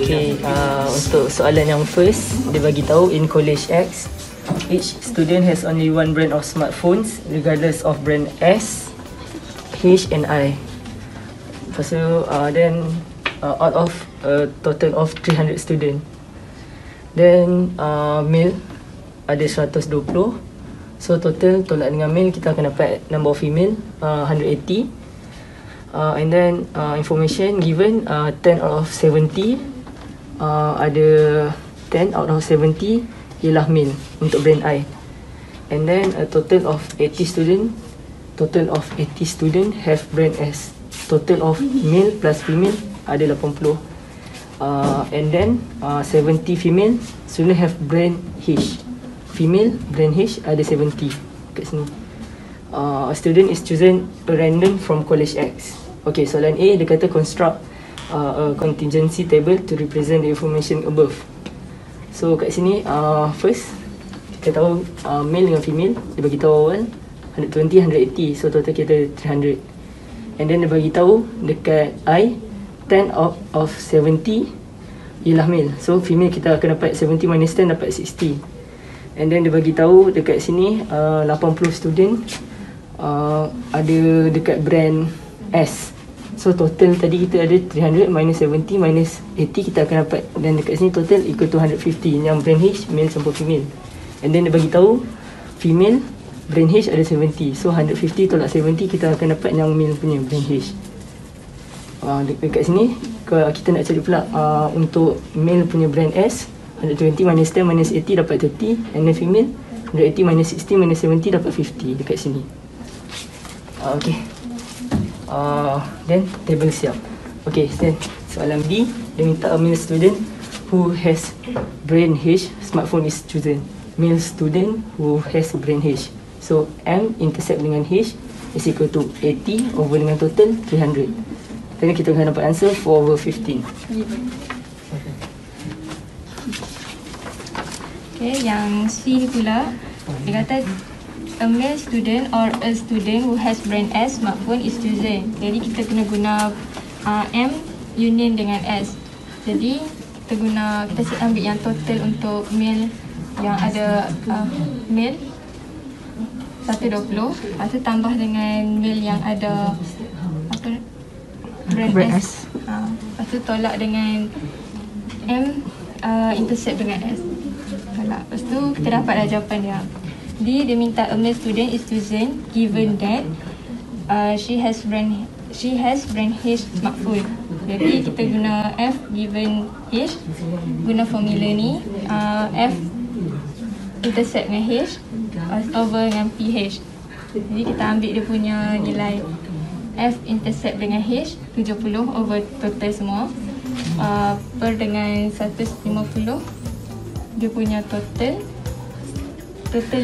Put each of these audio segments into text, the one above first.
Okay, untuk soalan yang first, dia bagi tahu in College X, each student has only one brand of smartphones regardless of brand S, H and I. Lepas tu, then out of a total of 300 student. Then male ada 120. So total tolak dengan male kita akan dapat number of female 180. And then information given 10 out of 70 ada 10 out of 70 ialah male untuk brand I. And then a total of 80 student have brand S. Total of male plus female ada 80. And then 70 female student have brand H. Female brand H ada 70 kat sini. A student is chosen random from College X. Okay, soalan A dia kata construct a contingency table to represent the information above. So kat sini first kita tahu male dengan female dia bagi tahu awal 120 180, so total kita 300. And then dia bagi tahu dekat I 10 out of 70 ialah male. So female kita akan dapat 70 minus 10 dapat 60. And then dia bagi tahu dekat sini 80 student ada dekat brand S. So total tadi kita ada 300 minus 70 minus 80 kita akan dapat, dan dekat sini total equal to 150 yang brand H male sampai female. And then dia bagi tahu female brand H ada 70. So 150 tolak 70 kita akan dapat yang male punya brand H. Dekat sini kita nak cari pula untuk male punya brand S 120 minus 10 minus 80 dapat 30. And then female 180 minus 60 minus 70 dapat 50 dekat sini. Okay. Then table siap. Okay, then soalan B dia minta a male student who has brand H smartphone is chosen. Male student who has brand H. So M intersect dengan H is equal to 80 over dengan total 300. Then kita akan dapat answer 4 over 15. Okay, yang C ni pula dia kata a male student or a student who has brand S smartphone is chosen. Jadi kita kena guna M union dengan S. Jadi kita ambil yang total untuk male yang ada male 120, lepas tu tambah dengan male yang ada apa brand S. Lepas tu tolak dengan M intersect dengan S. Lepas tu kita dapat jawapan dia. D dia minta a male student is chosen given that she has brand H smartphone. Jadi kita guna F given H, guna formula ni F intersect dengan H over dengan PH. Jadi kita ambil dia punya nilai F intersect dengan H 70 over total semua per dengan 150 dia punya total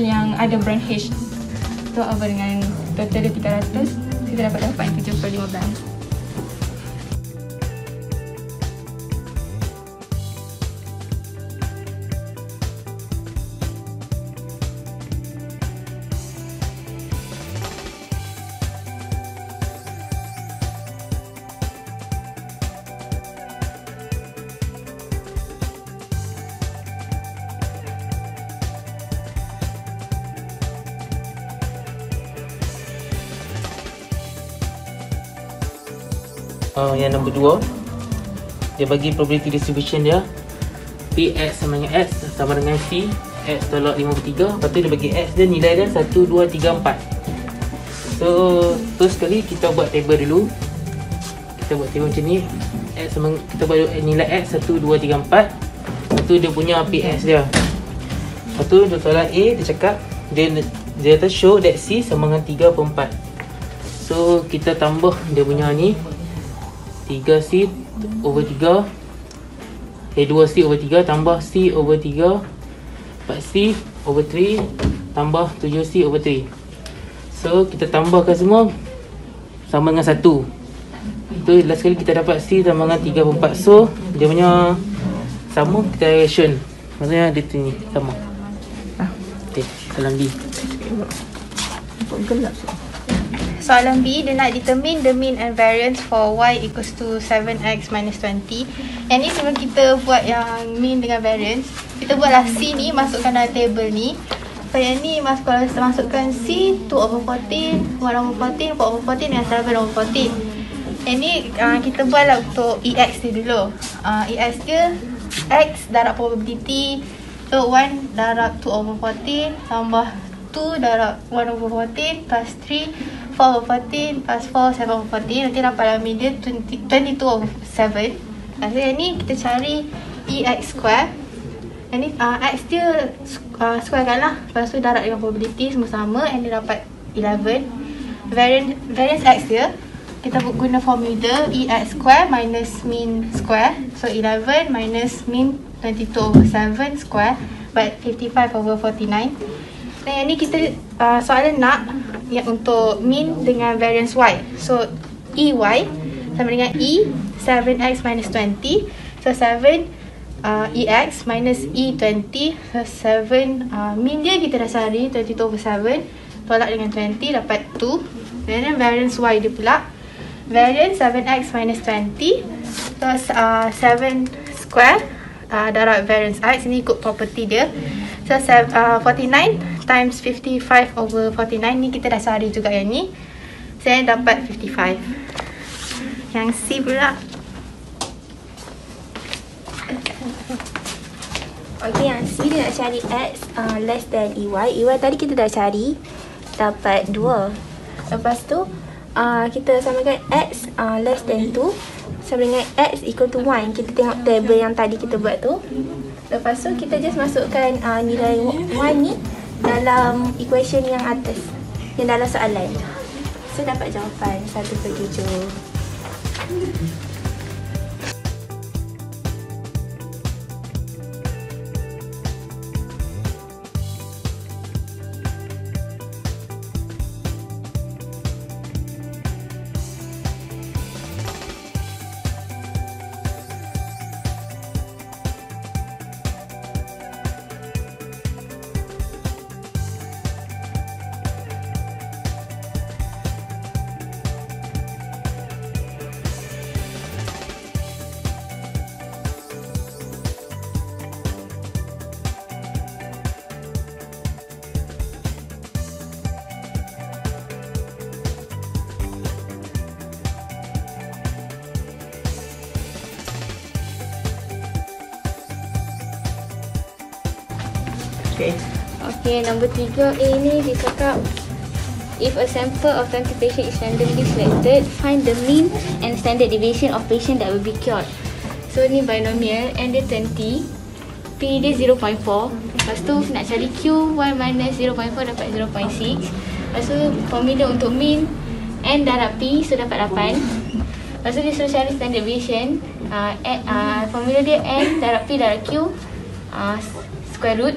yang ada brand H tu over dengan total dia 300, kita dapat 7/15. Yang nombor 2 dia bagi probability distribution dia Px sama dengan X sama dengan C, X tolak 53. Lepas tu dia bagi X dia nilai dia 1, 2, 3, 4. So terus sekali kita buat table dulu. Kita buat table macam ni. X sama, kita buat nilai X 1, 2, 3, 4. Lepas tu dia punya Px dia. Lepas tu dia tolak A, dia cakap dia show that C sama dengan 3/4. So kita tambah dia punya ni 3C over 3 2C over 3 tambah C over 3 4C over 3 tambah 7C over 3. So kita tambahkan semua sama dengan 1. Itu last kali kita dapat C sama dengan 3/4. So dia punya sama, kita ration. Maksudnya dia tu ni sama. Okay, salam B. Nampak gelap. soalan B, dia nak determine the mean and variance for y equals to 7x minus 20. Yang ni sebelum kita buat yang mean dengan variance, kita buatlah C ni, masukkan dalam table ni. So yang ni kalau masukkan C 2/14, 1/14, 4/14 dengan 7/14. Yang ni kita buatlah untuk EX dia dulu. EX dia X darab probability 1 darab 2/14 tambah 2 darab 1/14 plus 3 4/14 plus 4 7/14. Nanti dapat dalam mean dia 22/7. Lepas yang ni kita cari EX square. Yang ni X dia square kan lah. Lepas tu darab dengan probability semua sama. And dia dapat 11. Variance X dia, kita guna formula EX square minus mean square. So 11 minus mean 22/7 square, but 55/49. Dan yang ni kita soalan nak yang untuk mean dengan variance Y. So EY sama dengan E 7x minus 20. So 7 EX minus E20. So 7 mean dia kita dah cari 22/7. Tolak dengan 20 dapat 2. Dan variance Y dia pula, variance 7x minus 20 plus 7 square darab variance X. Ini ikut property dia. So 49 times 55/49. Ni kita dah cari juga yang ni. Saya dapat 55. Yang C pula. Okay, yang C dia nak cari X less than EY. EY tadi kita dah cari, dapat 2. Lepas tu kita samakan X less than 2 sama dengan X equal to 1. Kita tengok table yang tadi kita buat tu. Lepas tu kita just masukkan nilai 1 ni dalam equation yang atas, yang dalam soalan. So dapat jawapan 1/7. Okay, nombor 3A ni dia cakap, if a sample of 20 patient is randomly selected, find the mean and standard deviation of patient that will be cured. So ni binomial, N dia 20, P dia 0.4. Lepas tu nak cari Q, 1 minus 0.4 dapat 0.6. Lepas tu formula untuk mean, N darab P, so dapat 8. Lepas tu dia suruh cari standard deviation. Formula dia N darab P darab Q, square root.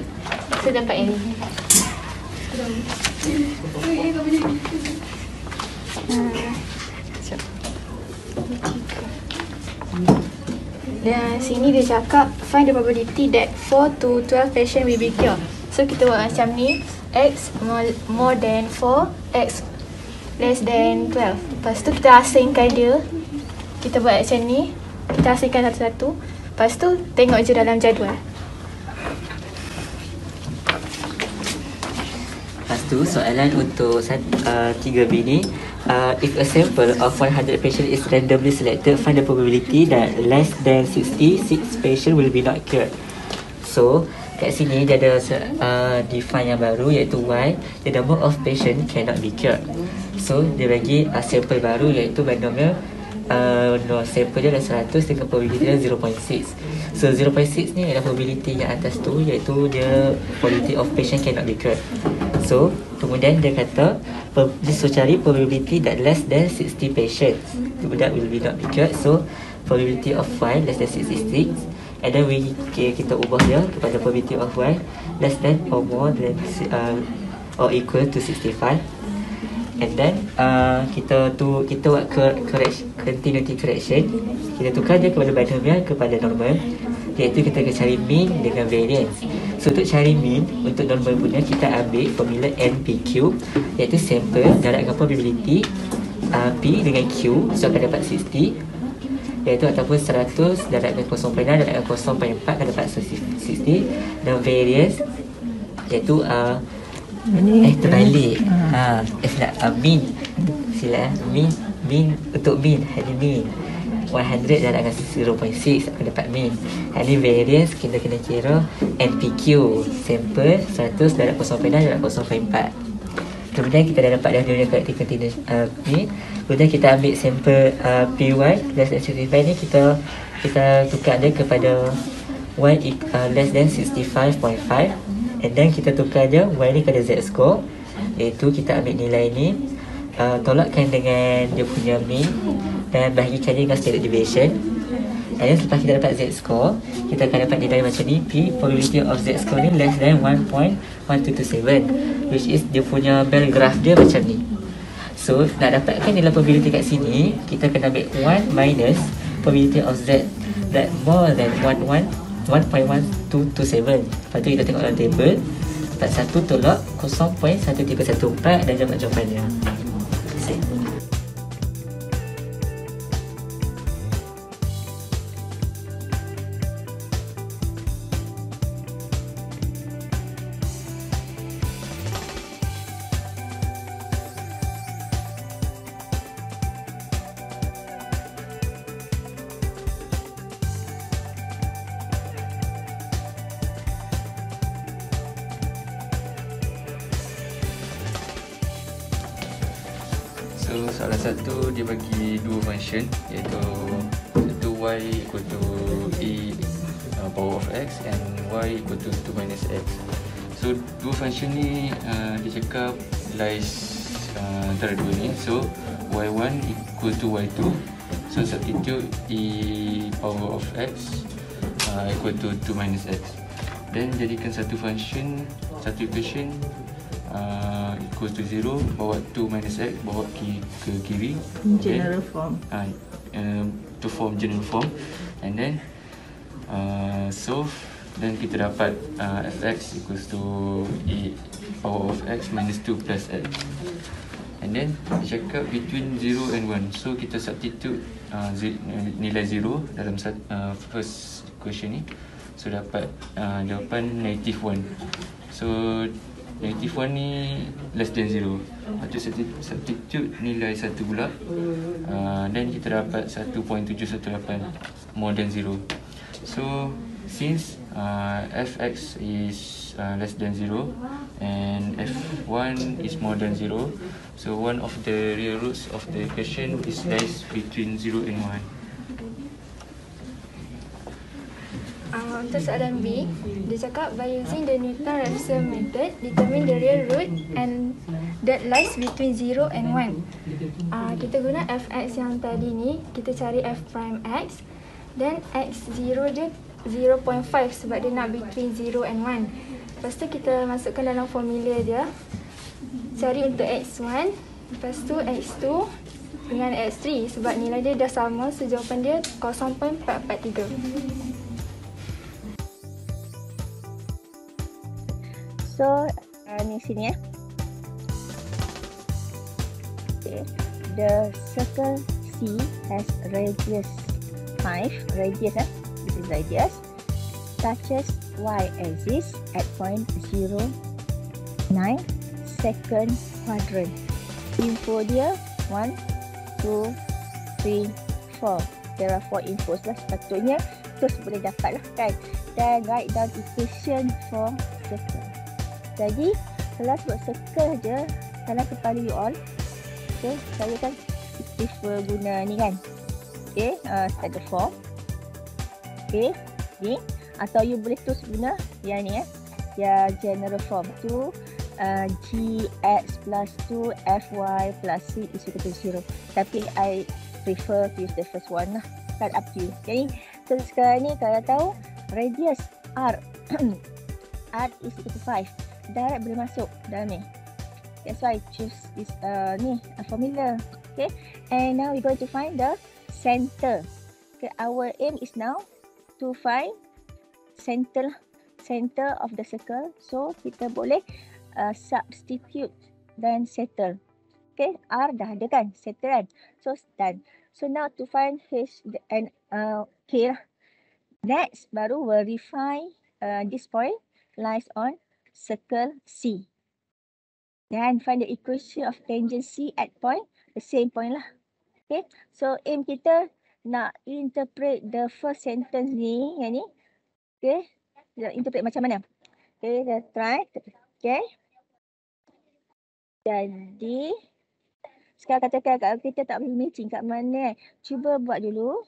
So dapat yang ni. Dan sini dia cakap find the probability that 4 to 12 patient will be cured. So kita buat macam ni, X more than 4, X less than 12. Lepas tu kita asingkan dia. Kita buat macam ni, kita asingkan satu-satu. Lepas tu tengok je dalam jadual. Lepas tu soalan untuk 3B ni, if a sample of 100 patient is randomly selected, find the probability that less than 66 patient will be not cured. So kat sini dia ada define yang baru iaitu Y, the number of patient cannot be cured. So dia bagi sampel baru iaitu binomial sample dia ada 100 dengan probability dia 0.6. So 0.6 ni adalah probability yang atas tu, iaitu dia probability of patient cannot be cured. So kemudian dia kata dia suruh cari probability that less than 60 patients that will be not be cured. So probability of Y less than 66, and then kita ubah dia kepada probability of Y less than or more than or equal to 65. And then kita buat continuity correction. Kita tukar dia kepada binomial kepada normal, iaitu kita akan cari mean dengan variance. So untuk cari mean, untuk normal punya kita ambil formula NPQ, iaitu sample direct probability P dengan Q, so akan dapat 60, iaitu ataupun 100 darabkan 0.6 darabkan 0.4 akan dapat 60, dan variance iaitu terbalik. Mean, sila mean untuk mean, hari mean 100 darabkan 0.6 akan dapat mean. Hari variance kita kena kira NPQ, sample 100 darabkan 0.6 darabkan 0.4. Kemudian kita dah dapat dah dia corrective continuous ni. Kemudian kita ambil sampel PY less than 65 ni, kita tukar dia kepada Y less than 65.5, and then kita tukar dia Y ni kepada Z score, iaitu kita ambil nilai ni, tolakkan dengan dia punya mean dan bahagikan dia dengan standard deviation. And then selepas kita dapat Z score, kita akan dapat nilai macam ni. P, probability of Z score ni less than 1.1227, which is dia punya bell graph dia macam ni. So nak dapatkan nilai probability kat sini, kita kena ambil 1 minus probability of Z that more than 1.1227. Lepas tu kita tengok dalam table, dapat 1 tolak 0.1314 dan dapat jawapannya. So soalan satu dia bagi dua function, iaitu satu y equal to e power of x and y equal to 2 minus x. So dua function ni dia cakap lies antara dua ni. So y1 equal to y2. So substitute e power of x equal to 2 minus x. Then jadikan satu function, satu equation equals to 0, bawa 2 minus x, bawa ke kiri, general form, to form general form, and then solve, dan kita dapat fx equals to e power of x minus 2 plus x. And then dia cakap between 0 and 1, so kita substitute nilai 0 dalam first equation ni, so dapat jawapan negative 1. So negative 1 ni less than 0. Lepas tu substitute nilai 1 pula, then kita dapat 1.718 more than 0. So since fx is less than 0 and f1 is more than 0, so one of the real roots of the equation is lies between 0 and 1. Untuk soalan B, dia cakap by using the Newton-Raphson method, determine the real root and that lies between 0 and 1. Kita guna fx yang tadi ni, kita cari f prime x, then x0 dia 0.5 sebab dia nak between 0 and 1. Lepas tu kita masukkan dalam formula dia, cari untuk x1, lepas tu x2 dengan x3 sebab nilai dia dah sama, so jawapan dia 0.443. So, ni sini ya. Okay. The circle C has radius 5, radius this is radius, touches y-axis at point 0, 9, second quadrant. Info dia 1, 2, 3, 4. There are 4 infos lah, sepatutnya terus boleh dapat lah kan. Dan write down equation for circle. Jadi, kalau buat circle je dalam kepala you all, okay, saya kan prefer guna ni kan, okay, standard form, okay, ni, atau you boleh terus guna yang ni ya general form tu, gx plus 2 fy plus c is equal to 0. Tapi I prefer to use the first one lah, kan, up to you. Jadi, so sekarang ni kalau tahu radius r r is equal to 5, direct boleh masuk dalam ni. That's why I choose this ni formula. Okay, and now we're going to find the center. Okay, our aim is now to find center center of the circle. So kita boleh substitute dan settle. Okay, R dah ada kan, settle kan. So done. So now to find H and K lah. Next baru verify this point lies on circle C. Then find the equation of tangent C at point, the same point lah. Okay, so aim kita nak interpret the first sentence ni, yang ni. Okay, interpret macam mana? Okay, let's try. Okay. Jadi, sekarang katakan kalau kita tak boleh matching kat mana. Cuba buat dulu.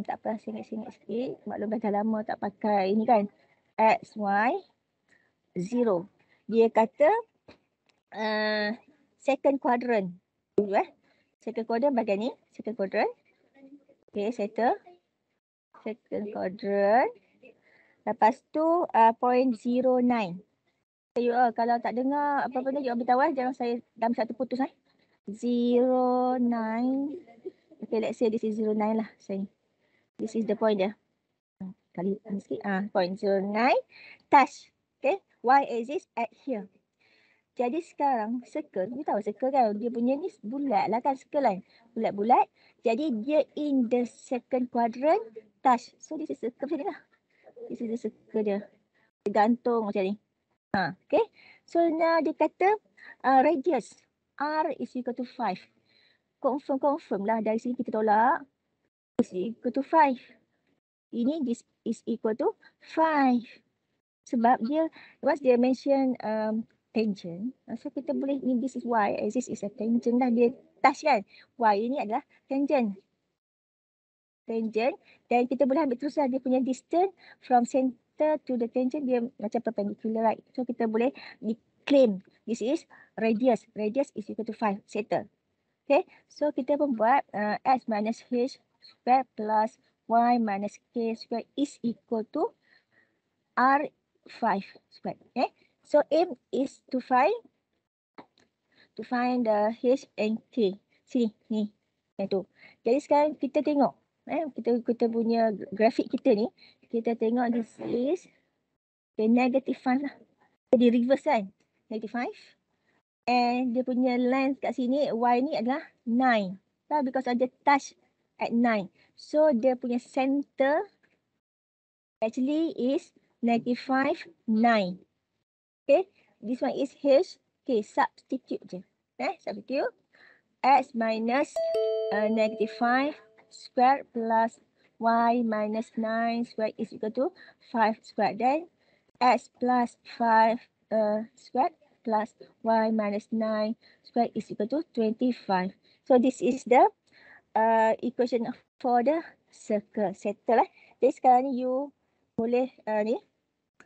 Tak apa, singkat-singkat sikit. Maklum dah lama tak pakai ini kan. X, Y, 0. Dia kata second quadrant. Dulu second quadrant bagian ni. Second quadrant. Okay, settle. Second quadrant. Lepas tu point 09. You kalau tak dengar apa-apa ni, you beritahu jangan saya dalam satu putus 09. Okay, let's say this is 09 lah. Say. This is the point dia. Kali sikit. Point 09. Touch. Okay. Y axis at here. Jadi sekarang circle. You tahu circle kan? Dia punya ni bulat lah kan, circle kan. Bulat-bulat. Jadi dia in the second quadrant. Touch. So this is circle macam ni lah. This is the circle dia. Dia gantung macam ni. Okay. So now dia kata radius. R is equal to 5. Confirm lah. Dari sini kita tolak. Is equal to 5. Ini this is equal to 5. Sebab dia, once dia mention tangent, so kita boleh, this is Y, this is a tangent lah. Dia touch kan. Y ini adalah tangent. Tangent. Dan kita boleh ambil terus lah dia punya distance from center to the tangent. Dia macam perpendicular, right? So kita boleh claim this is radius. Radius is equal to 5. Settle. Okay. So kita membuat x minus h square plus y minus k square is equal to r5 square. Okay. So aim is to find the h and k. Sini, ni. Yang tu. Jadi sekarang kita tengok. Kita punya grafik kita ni. Kita tengok this is the negative 5 lah. Jadi reverse kan. Negative 5. And dia punya length kat sini, y ni adalah 9. Because ada touch at 9. So dia punya center actually is negative 5, 9. Okay. This one is h. Okay, substitute je. Substitute. X minus negative 5 square plus y minus 9 square is equal to 5 square. Then x plus 5 square plus y minus 9 square is equal to 25. So this is the equation for the circle. Settle lah. Jadi sekarang ni you boleh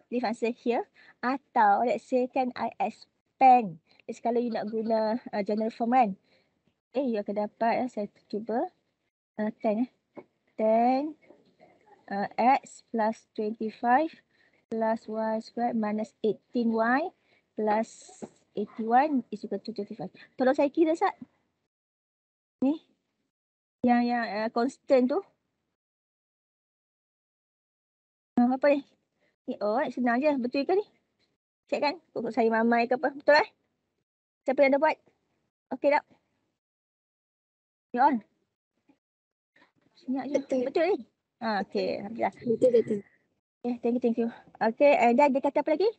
leave answer here. Atau let's say kan I expand. Jadi kalau you nak guna general form kan. Okay, you akan dapat, saya cuba 10. 10 x plus 25 plus y square minus 18y plus 81 is equal to 25. Tolong saya kira Sat. Ni. Yang constant tu. Apa ni? Oh, senang je. Betul ke ni? Cek kan? Kok saya mamai ke apa? Betul lah? Siapa yang dah buat? Okey tak? You on? Senyap je. Betul ni? Okey. Alhamdulillah. Betul. Okay, thank you. Okay, dan dia kata apa lagi?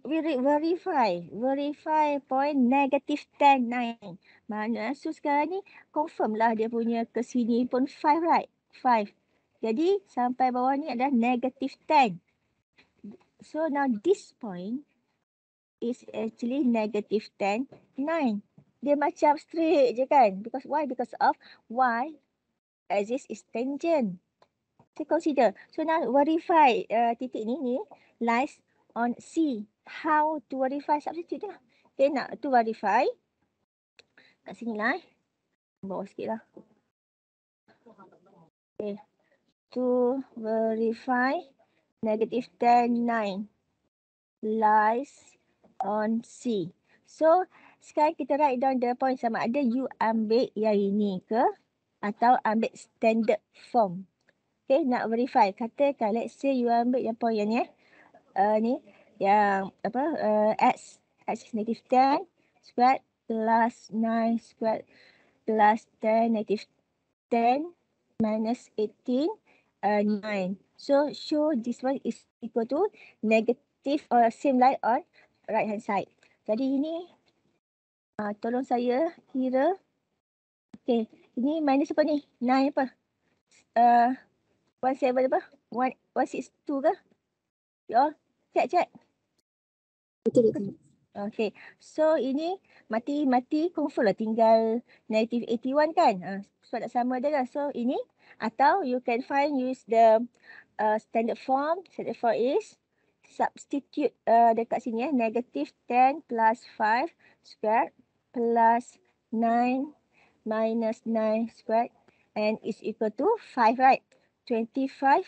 We verify point negative 10, 9. Mana? So sekarang ni confirm lah dia punya ke sini pun 5, right? 5. Jadi sampai bawah ni adalah negative 10. So now this point is actually negative 10, 9. Dia macam straight je kan? Because why? Because of y axis is tangent. So consider. So now verify titik ni lies on C. How to verify? Substitute lah. Okay, nak to verify. Kat sini lah. Bawah sikit lah. Okay. To verify negative 10, 9 lies on C. So, sekarang kita write down the point sama ada you ambil yang ini ke atau ambil standard form. Okay, nak verify. Katakan, let's say you ambil yang point yang ni. Ni, yang apa, x is negative 10 squared plus 9 squared plus 10 negative 10 minus 18 9. So show this one is equal to negative or same like on right hand side. Jadi ini tolong saya kira. Okay, ini minus apa ni? 9 apa? 17 apa? 162 ke? Ya, check. Betul. Okay, so ini mati confirm lah tinggal negative 81 kan? Sebab tak sama dia kan. So ini atau you can use the standard form. Standard form is substitute dekat sini negative 10 plus 5 squared plus 9 minus 9 squared and is equal to 5, right? 25,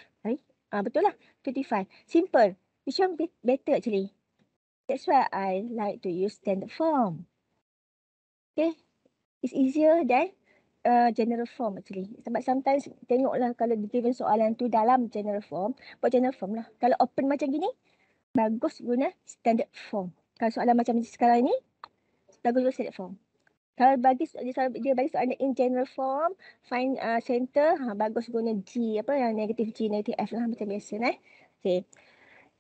betul lah, 25. Simple. Which one better actually? That's why I like to use standard form. Okay, it's easier than general form actually. Sebab sometimes tengoklah kalau given soalan tu dalam general form, buat general form lah. Kalau open macam gini, bagus guna standard form. Kalau soalan macam sekarang ni, bagus guna standard form. Kalau dia bagi soalan in general form, find center, bagus guna G, apa yang negative G, negative F lah macam biasa. Okay.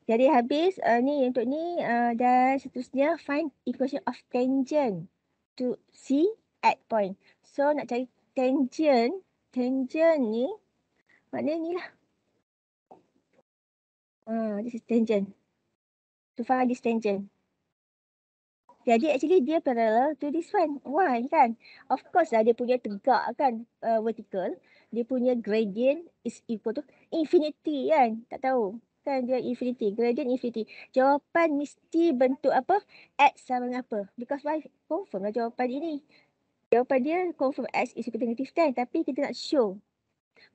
Jadi habis ni untuk ni dan seterusnya find equation of tangent to C at point. So nak cari tangent ni maknanya ni lah. This is tangent. To find this tangent. Jadi actually dia parallel to this one. Why kan? Of course lah dia punya tegak kan, vertical. Dia punya gradient is equal to infinity kan? Tak tahu. Kan dia infinity, gradient infinity. Jawapan mesti bentuk apa? X sama dengan apa? Because why? Confirm lah jawapan ini. Jawapan dia confirm X is equal to negative 10. Tapi kita nak show.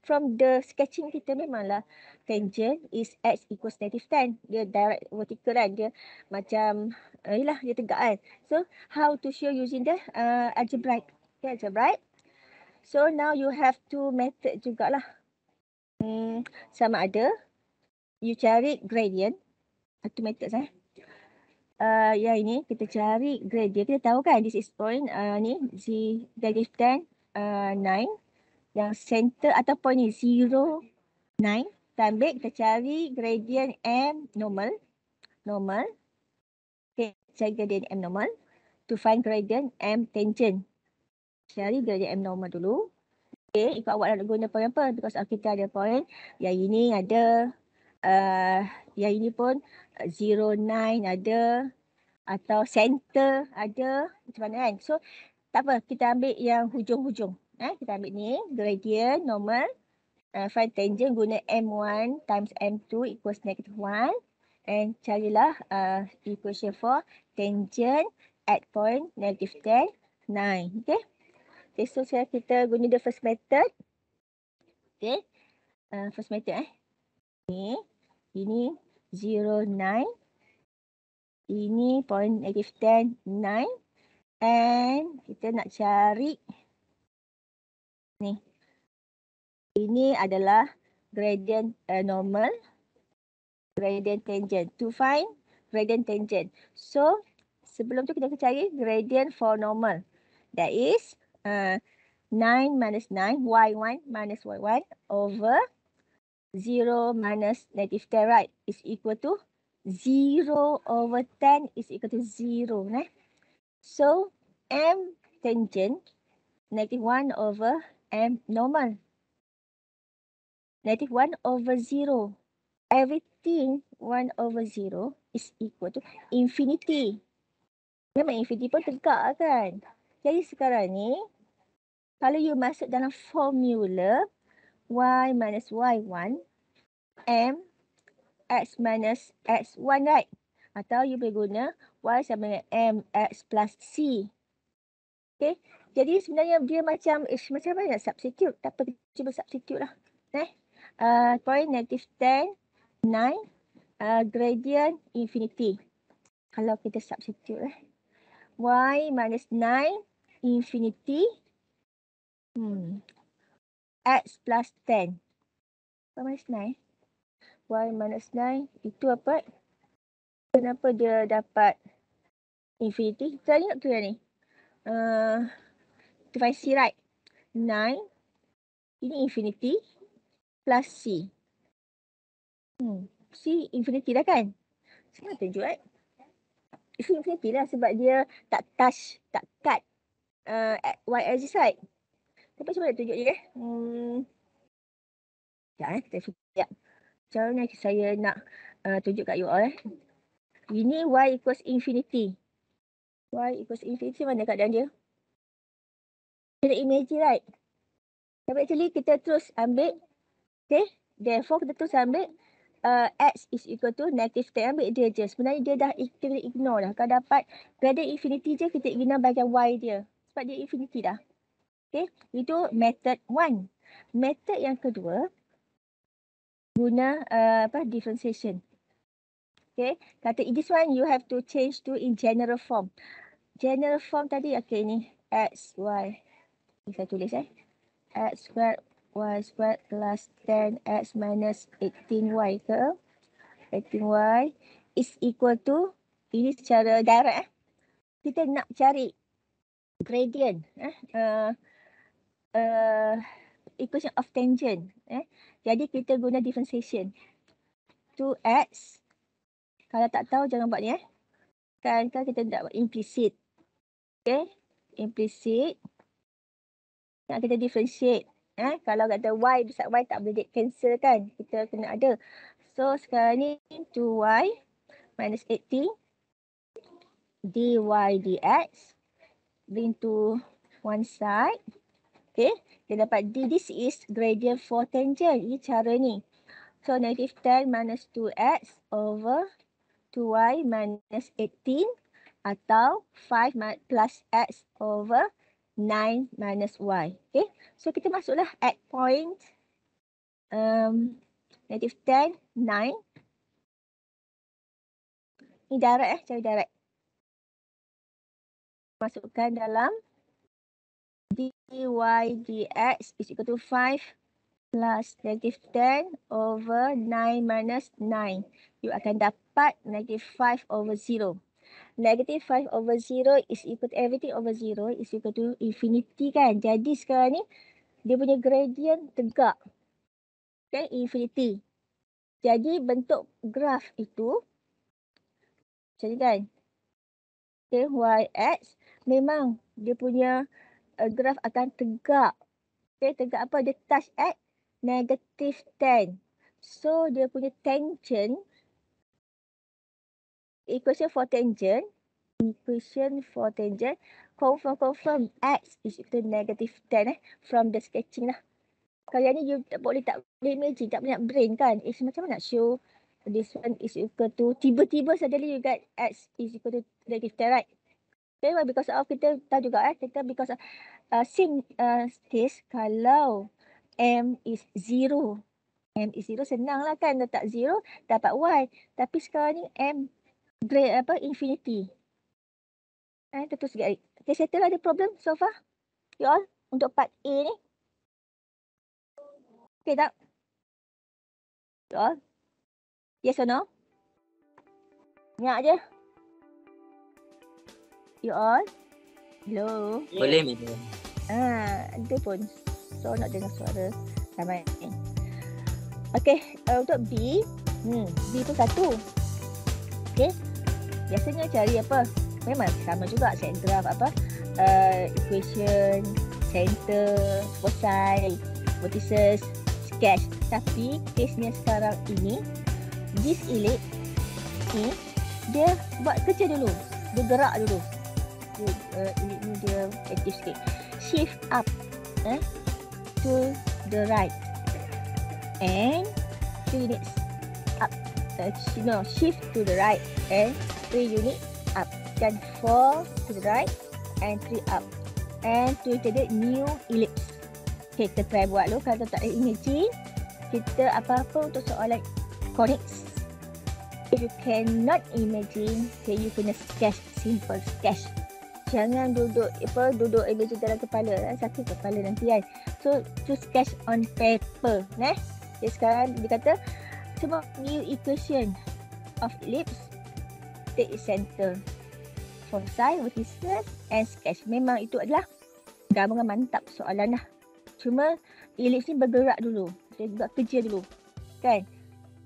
From the sketching kita memanglah tangent is X equals negative 10. Dia direct vertical kan. Dia macam, dia tegak kan. So, how to show using the algebraic. Okay, algebraic. So, now you have two method jugalah. Sama ada you cari gradient. Satu method yang ini kita cari gradient. Kita tahu kan this is point ni Z negative 10 9. Yang center atau point ni 0 9. Kita ambil, kita cari gradient M normal. Okay, cari gradient M normal. To find gradient M tangent. Cari gradient M normal dulu. Okay, ikut awak nak guna point apa? Because kita ada point. Yang ini ada yang ini pun 0, 9 ada. Atau center ada. Macam mana kan? So, tak apa. Kita ambil yang hujung-hujung. Kita ambil ni. Gradient normal. Find tangent guna M1 times M2 equals negative 1. And carilah equation for tangent at point negative 10, 9. Okay. Okay, so kita guna the first method. Okay. First method Ini 0, 9. Ini point negative 10, 9. And kita nak cari ni. Ini adalah gradient normal. Gradient tangent. To find gradient tangent. So, sebelum tu kita akan cari gradient for normal. That is 9 minus 9, y1 minus y1 over 0 minus negative 10, right? Is equal to 0 over 10 is equal to 0. So, M tangent negative 1 over M normal. Negative 1 over 0. Everything 1 over 0 is equal to infinity. Memang infinity pun tegak kan. Jadi sekarang ni, kalau you masuk dalam formula y minus y1, m x minus x1, right? Atau you boleh guna y sama dengan m x plus c. Okay. Jadi sebenarnya dia macam mana nak substitute? Tak apa, kita cuba substitute lah. Point negative 10, 9, gradient infinity. Kalau kita substitute y minus 9 infinity x plus 10. Y minus 9. Y minus 9 itu apa? Kenapa dia dapat infinity? Kita ingat tu ni. Divide C, right? 9. Ini infinity plus C. C infinity dah kan? Saya nak tunjuk C infinity lah sebab dia tak touch, tak cut Y axis, right? Tapi cuba nak tunjuk dia. Sekejap kita fikir. Macam mana saya nak tunjuk kat you all Ini Y equals infinity. Y equals infinity mana keadaan dia? Kita imagine, right? Tapi actually kita terus ambil. Okay. Therefore kita terus ambil X is equal to negative 10. Ambil dia je. Sebenarnya dia dah kita ignore dah. Kalau dapat gradient infinity je kita ignore bahagian Y dia. Sebab dia infinity dah. Okay. Itu method 1. Method yang kedua. Guna differentiation. Okay. Kata this one you have to change to in general form. General form tadi okay ni. X, Y. Ini saya tulis X squared Y squared plus 10X minus 18Y ke? 18Y is equal to, ini secara direct kita nak cari gradient equation of tangent. Jadi kita guna differentiation. 2X. Kalau tak tahu jangan buat ni Kan kita nak buat implicit. Okay. Implicit. Nak kita differentiate. Kalau kata Y besar Y tak boleh cancel kan. Kita kena ada. So sekarang ni 2Y minus 18 dy dx. Bring to one side. Okay. Kita dapat D. This is gradient for tangent. Ini cara ni. So negative 10 minus 2x over 2y minus 18 atau 5 plus x over 9 minus y. Okay. So kita masuklah at point negative 10, 9. Ini direct cara direct. Masukkan dalam dy dx is equal to 5 plus negative 10 over 9 minus 9. You akan dapat negative 5 over 0. Negative 5 over 0 is equal to everything over 0 is equal to infinity kan. Jadi sekarang ni dia punya gradient tegak. Okay, infinity. Jadi bentuk graf itu macam ni kan. Okay, YX memang dia punya graf akan tegak. Okay, tegak apa? Dia touch at negative 10. So dia punya tangent, equation for tangent, confirm x is equal to negative 10 from the sketching lah. Kalau yang ni you tak boleh imagine, tak boleh nak brain kan. Macam mana nak show this one is equal to, tiba-tiba suddenly you get x is equal to negative 10, right? Okay, well, because of kita tahu juga kita because of same case kalau m is 0. M is 0 senang lah kan, letak 0 dapat y. Tapi sekarang ni m infinity. Tentu sikit. Okay, settle ada problem so far? You all untuk part A ni? Okay tak? You all? Yes or no? Ingat je. You all? Hello? Boleh Mina. Ada pun. So nak dengar suara ramai ni. Okay, untuk B. B pun satu. Okay. Biasanya cari apa? Memang sama juga. Set graph equation, center, foci, vertices, sketch. Tapi case-nya sekarang ini, this ellipse ni, dia buat kerja dulu. Dia gerak dulu. Ini dia aktif sikit. Shift up to the right and 3 units up. Shift to the right and 3 units up. Dan 4 to the right and 3 up. And to jadi new ellipse. Okay, kita try buat dulu. Kalau tak ada imagine, kita apa-apa untuk soalan conics. If you cannot imagine, okay, you kena sketch, simple sketch. Jangan duduk imagine dalam kepala, sakit kepala nanti kan. So to sketch on paper, Okay, sekarang dia kata semua new equation of ellipse take its center, foci, vertices and sketch. Memang itu adalah gambaran mantap soalan lah. Cuma ellipse ni bergerak dulu. Dia buat kerja dulu. Kan?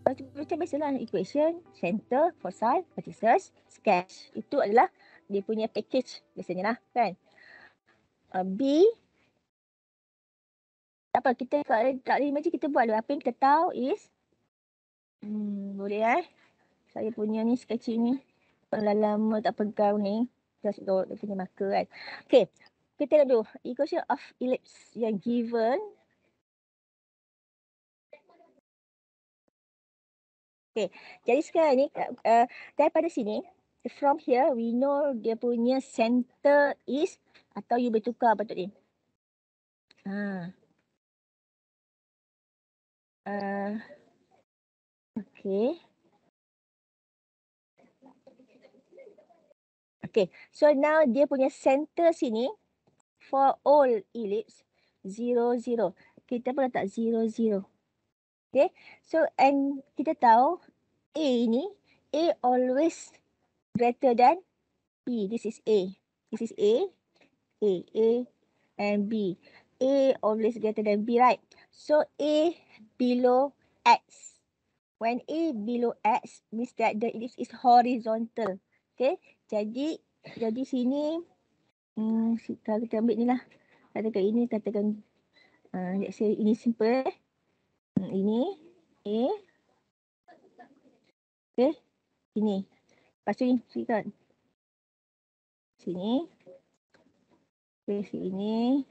Macam biasalah equation, center, foci, vertices, sketch. Itu adalah dia punya package biasanya lah. Kan? B, tak apa, kita kat image kita buat dulu. Apa yang kita tahu is boleh saya punya ni sketching ni lama tak pegang ni. Just dia punya marker kan. Okay, kita lihat dulu equation of ellipse yang given. Okay, jadi sekarang ni daripada sini, from here we know dia punya center is, atau you boleh tukar patut ni. Okay. Okay, so now dia punya center sini for all ellipse 0, 0. Kita pun letak 0, 0. Okay, so and kita tahu A ni, A always greater than B. This is A. This is A, and B. A always greater than B, right? So A below X. When A below X means that the ellipse is horizontal. Okay, jadi sini kalau kita ambil ni lah. Katakan ini, katakan let's say ini simple. Ini A. Okay, ini. Lepas tu ni, kan? Sini. Okay, sini.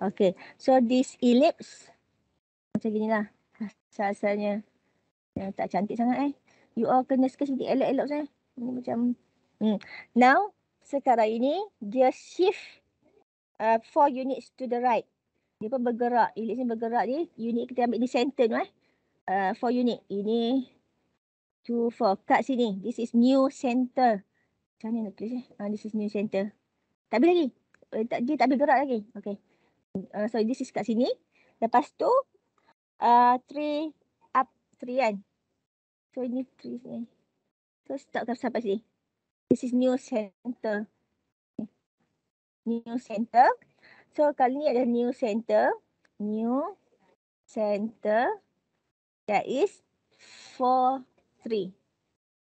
Okay, so this ellipse macam gini lah. Asal-asalnya yang tak cantik sangat You all kena sketch sedikit elok-elok saya. Ini macam Now, sekarang ini dia shift 4 units to the right. Dia pun bergerak. Ellipse ni bergerak ni. Unit kita ambil di center tu 4 unit. Ini 2, 4. Kat sini. This is new center. Macam mana nak tulis this is new center. Tak habis lagi. Dia tak bergerak lagi. Okay. So this is kat sini. Lepas tu 3 up 3 kan. So ini 3 sini. So start sampai sini. This is new center. New center. So kali ni ada new center. New center. That is 4, 3.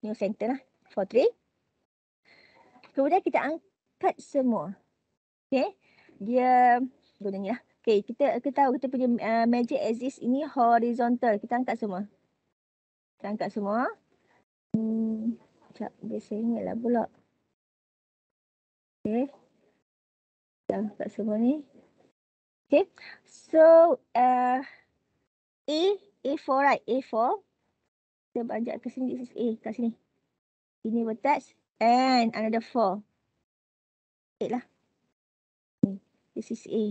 New center lah. 4, 3. Kemudian kita angkat semua. Okay. Dia guna ni lah. Okay. Kita tahu kita punya magic axis ini horizontal. Kita angkat semua. Kita angkat semua. Sekejap. Biasa ingat lah pula. Okay. Kita angkat semua ni. Okay. So, A4 right. A4. Kita banjak ke sini. This is A. Kat sini. Ini vertex. And another 4. 8 lah. This is A.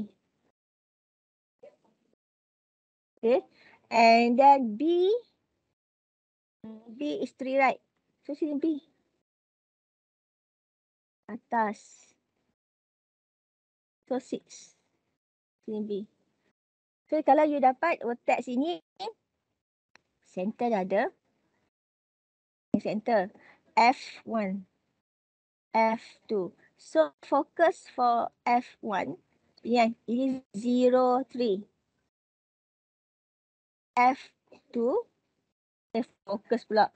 Okay. And then B. B is 3 right. So sini B. Atas. So 6. Sini B. So kalau you dapat vertex ini. Center dah ada. Center. F1. F2. So focus for F1. Ini 0, 3. F2. Fokus pula.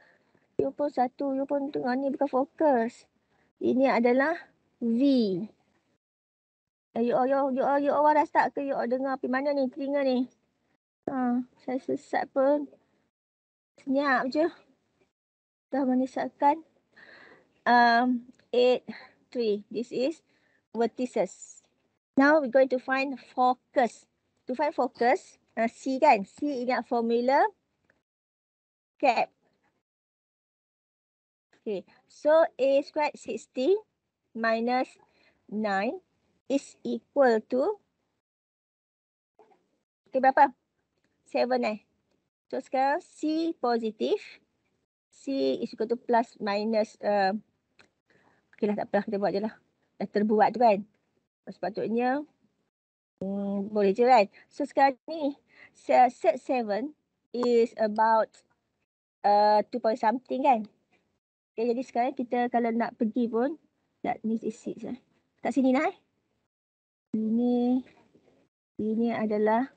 You pun satu. You pun tengok ni bukan fokus. Ini adalah V. You all waras tak ke? You all dengar pergi mana ni? Telinga ni. Saya sesat pun. Senyap je. Dah menyesatkan. 8, 3. This is vertices. Now we're going to find focus. To find focus, C kan? C ingat formula. Cap. Okay. So A squared 60 minus 9 is equal to. Okay, berapa? 7 So sekarang C positif. C is equal to plus minus. Okay lah, tak apalah, kita buat je lah. Dah terbuat tu kan. Sepatutnya boleh je kan. So sekarang ni set 7 is about 2 point something kan. Okay, jadi sekarang kita kalau nak pergi pun, ni is 6 lah. Kat sini nak Ini adalah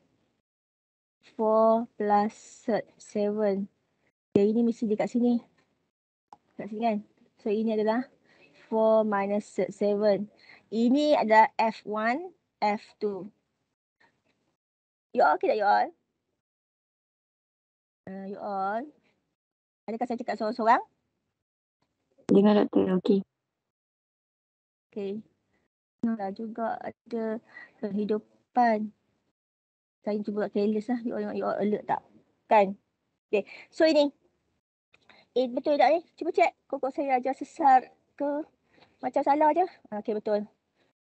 4 plus 7. Okay, ini mesti dekat sini. Kat sini kan. So ini adalah 4 minus 7. Ini adalah F1, F2. You all okay tak you all? You all. Adakah saya cakap seorang-seorang? Dengar doktor, okey. Okay. Dah juga ada kehidupan. Saya cuba kat careless lah. You all alert tak? Kan? Okay. So ini. Betul tak ni? Cuba check. Kok saya ajar sesat ke? Macam salah je. Okay, betul.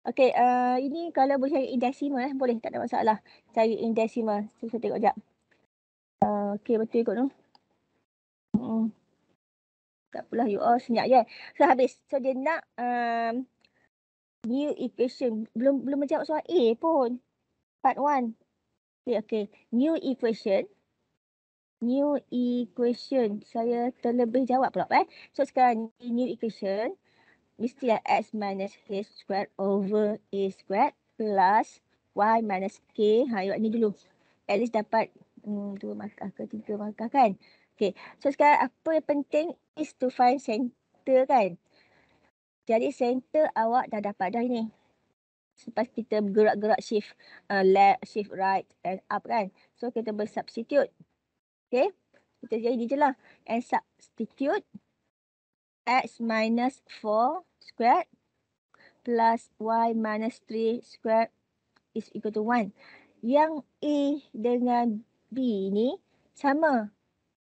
Okay. Ini kalau boleh cari in decimal boleh. Tak ada masalah. Cari in decimal. So, saya tengok sekejap. Okay, betul ikut tu. Tak apalah, you all senyap je. So, habis. So, dia nak new equation. Belum menjawab soal A pun. Part 1. Okay. New equation. Saya terlebih jawab pula. So, sekarang new equation. Mestilah x minus h squared over a squared plus y minus k. You buat ni dulu. At least dapat 2 markah ke 3 markah kan. Okay. So, sekarang apa yang penting is to find center kan. Jadi, center awak dah dapat dah ini. Lepas kita bergerak-gerak shift left, shift right and up kan. So, kita bersubstitute. Okay. Kita jadi je lah. And substitute x minus 4 squared plus y minus 3 squared is equal to 1. Yang A dengan B ni sama.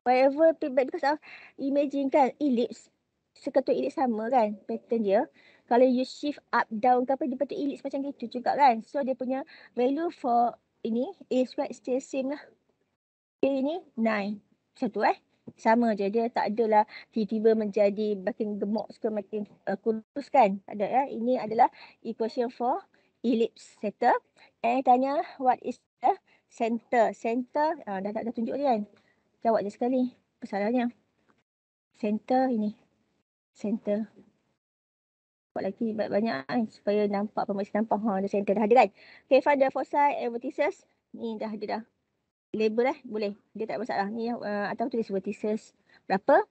Whatever, because of imagine kan ellipse. Seketul ellipse sama kan pattern dia. Kalau you shift up down ke apa, dia patut ellipse macam gitu juga kan. So dia punya value for ini A squared still same lah. A ni 9. Satu sama je. Dia tak adalah tiba-tiba menjadi makin gemuk ke makin kurus kan. Tak ada Ini adalah equation for ellipse center. And tanya what is the center. Center dah tunjuk dia kan. Jawab je sekali. Masalahnya. Center ini. Center. Buat lagi banyak kan. Supaya nampak pemeriksa nampak. Ada center dah ada kan. Okay, find the foci and vertices. Ni dah ada dah. Label boleh. Dia tak ada masalah. Ni atau tulis vertices berapa.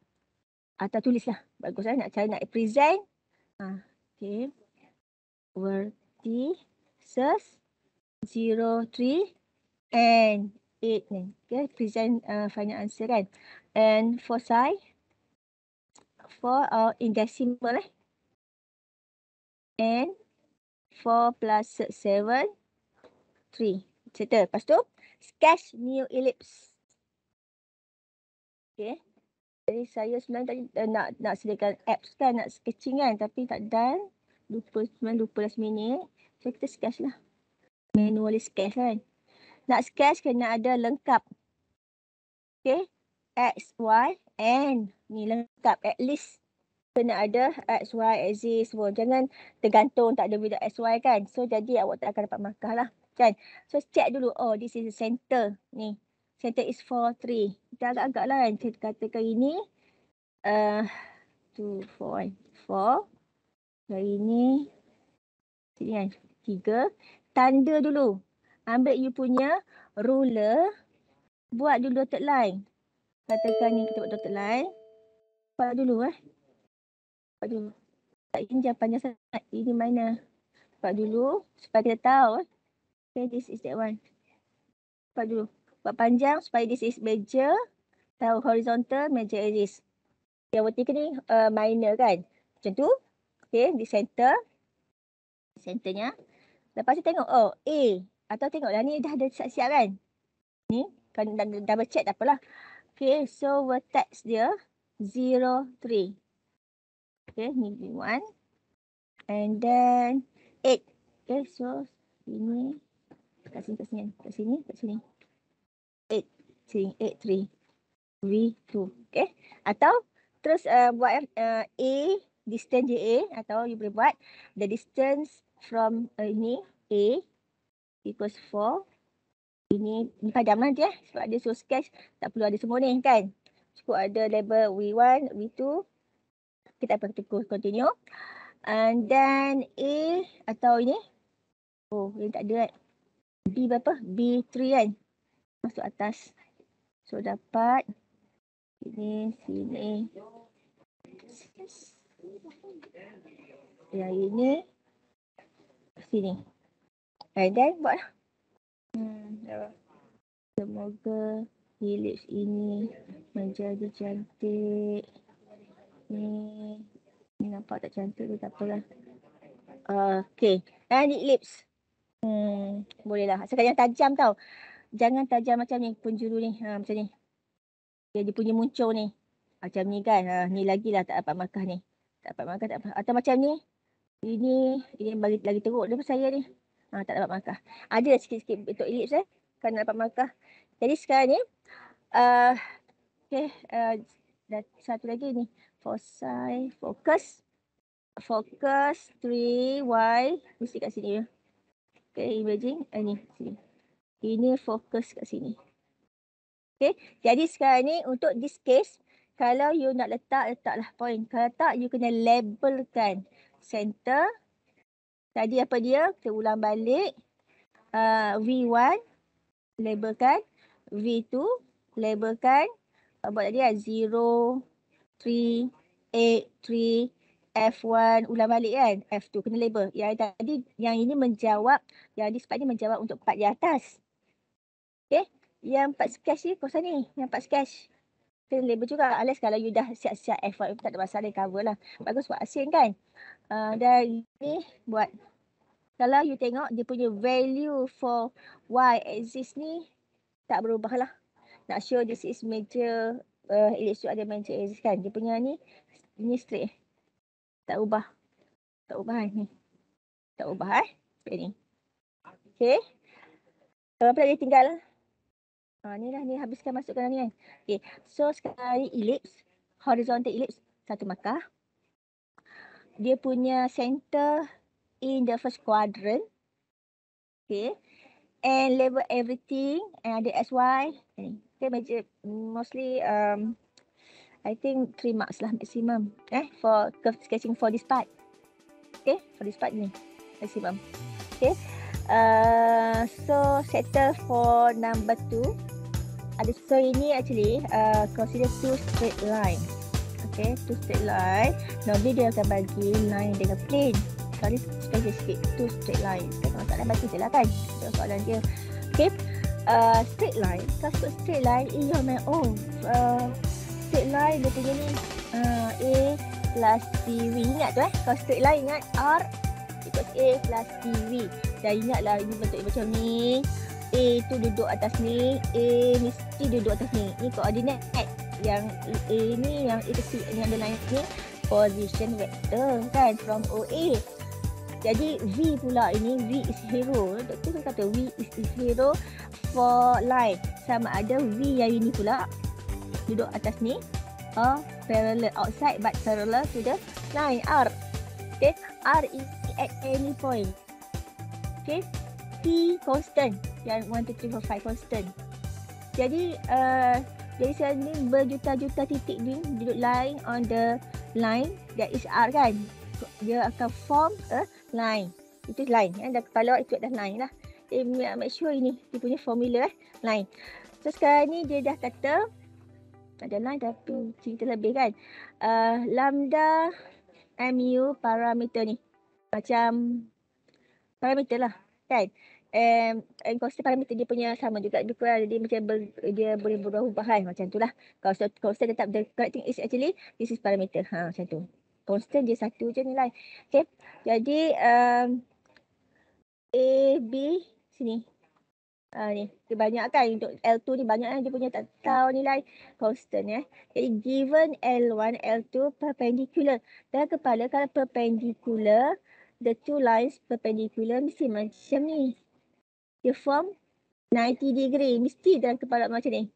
Atau tulislah. Bagus nak cari nak present. Okay. Vertices 0, 3 and 8 ni. Okay. Present final answer kan. And foci for in decimal and 4 plus 7 3. Settle. Lepas tu sketch new ellipse. Okay. Jadi saya sebenarnya tadi nak sediakan apps kan, nak sketching kan, tapi tak done. Lupa last minute. So kita sketch lah. Manually sketch kan. Nak sketch kena ada lengkap. Okay. X, Y and ni lengkap. At least kena ada X, Y, axis semua. Jangan tergantung tak ada without X, Y kan. So jadi awak tak akan dapat markah lah. Kan? So check dulu. Oh, this is the center. Ni. Center is 4, 3. Kita agak-agak lah kan. Kita katakan ini 2, 4. 4. Hari ini sini kan. 3. Tanda dulu. Ambil you punya ruler. Buat dulu dotted line. Katakan ni kita buat dotted line. Buat dulu Buat dulu. Tak ini jangan panjang sangat. Ini mana? Buat dulu. Supaya kita tahu. Okay, this is that one. Buat dulu. Buat panjang supaya this is major. Tahu horizontal, major axis. Yang vertical ni minor kan. Macam tu. Okay, di center. Centernya. Lepas tu tengok, A. Atau tengok dah ni dah ada siap-siap kan. Ni, kalau double check tak apalah. Okay, so vertex dia 0, 3. Okay, ni 1. And then 8. Okay, so ini. Kat sini. 8. Sini, 8, 3. V2. Okay. Atau terus buat A, distance A. Atau you boleh buat the distance from ini A equals 4. Ini padam nanti sebab dia suruh sketch, tak perlu ada semua ni kan. Cukup ada label V1, V2. Kita akan continue. And then A atau ini. Oh, ini tak ada kan. B berapa? B3 kan. Masuk atas. So dapat ini, sini. Yang ini. Sini. And then buat lah. Semoga ellipse ini menjadi cantik. Ni nampak tak cantik tu, tak apalah. Okay. And ellipse. Boleh lah. Asalkan yang tajam tau. Jangan tajam macam ni, penjuru ni. Macam ni. Dia punya muncul ni. Macam ni kan. Ni lagi lah tak dapat markah ni. Tak dapat markah, tak apa. Atau macam ni. Ini bagi lagi teruk daripada saya ni. Tak dapat markah. Ada sikit-sikit bentuk ellipse kan dapat markah. Jadi sekarang ni. Okay. Dan satu lagi ni. Foci. Focus. Focus 3Y. Mesti kat sini ya. Okay. Imaging. Ni. Sini. Ini fokus kat sini. Okay. Jadi sekarang ni untuk this case. Kalau you nak letaklah point. Kalau tak, you kena labelkan center. Tadi apa dia? Kita ulang balik. V1. Labelkan. V2. Labelkan. Buat tadi lah. 0, 3, 8, 3, F1. Ulang balik kan. F2 kena label. Yang tadi, yang ini menjawab. Yang di sepat ni menjawab untuk part di atas. Okay. Yang part sketch ni kawasan ni. Yang part sketch. Kena label juga. Unless kalau you dah siap-siap F1. Tak ada masalah, cover lah. Bagus buat asin kan. Dan ni buat. Kalau you tengok dia punya value for Y axis ni. Tak berubah lah. Nak show this is major. Ellipse tu ada major axis kan. Dia punya ni. Ni straight. Tak ubah. Tak ubah kan ni. Tak ubah seperti ni. Okay. Apa lagi tinggal? Ni lah, ni habiskan masukkan ni kan. Okay. So sekarang ni ellipse. Horizontal ellipse. Satu markah. Dia punya center in the first quadrant. Okay. And label everything. And ada SY. Okay. Mostly I think 3 marks lah maximum. For curve sketching for this part. Okay. For this part ni. Maximum. Okay. So settle for number 2. So ini actually consider 2 straight line. Okay, 2 straight line. Normally dia akan bagi line dengan plane. Kali special sikit 2 straight line. Kalau tak nak baca je lah kan. So soalan dia. Okay, straight line. Kalau sebut straight line, ia main straight line dia punya ni A plus TV. Ingat tu kalau straight line ingat R equals A plus TV. Dan ingatlah ini bentuk macam ni. A tu duduk atas ni, A mesti duduk atas ni. Ni koordinat yang A ni, yang A kecil ni ada line ni position vector kan from OA. Jadi V pula ini, V is hero. Doktor kata V is hero for line. Sama ada V yang ini pula duduk atas ni parallel outside but parallel to the line R. Okay, R is at any point. Okay, T constant. Yang 1, 2, 3, 4, 5 constant. Jadi saya ni berjuta-juta titik ni duduk line on the line that is R kan. Dia akan form a line. Itu line. Dan kepala itu adalah line lah. Make sure ini dia punya formula line. So sekarang ni dia dah kata ada line tapi cerita lebih kan. Lambda mu parameter ni. Macam parameter lah kan. And constant parameter dia punya sama juga lebih kurang, dia macam dia boleh berubah-ubah macam tu lah. Kalau constant tetap, the correct thing is actually this is parameter macam tu. Constant dia satu je nilai. Okay, jadi A, B sini ni dia banyak kan. Untuk L2 ni banyak dia punya tak tahu nilai constant Jadi given L1, L2 perpendicular. Dan kepala kalau perpendicular, the two lines perpendicular mesti macam ni. Dia form 90 degree. Mesti dalam kepala macam ni.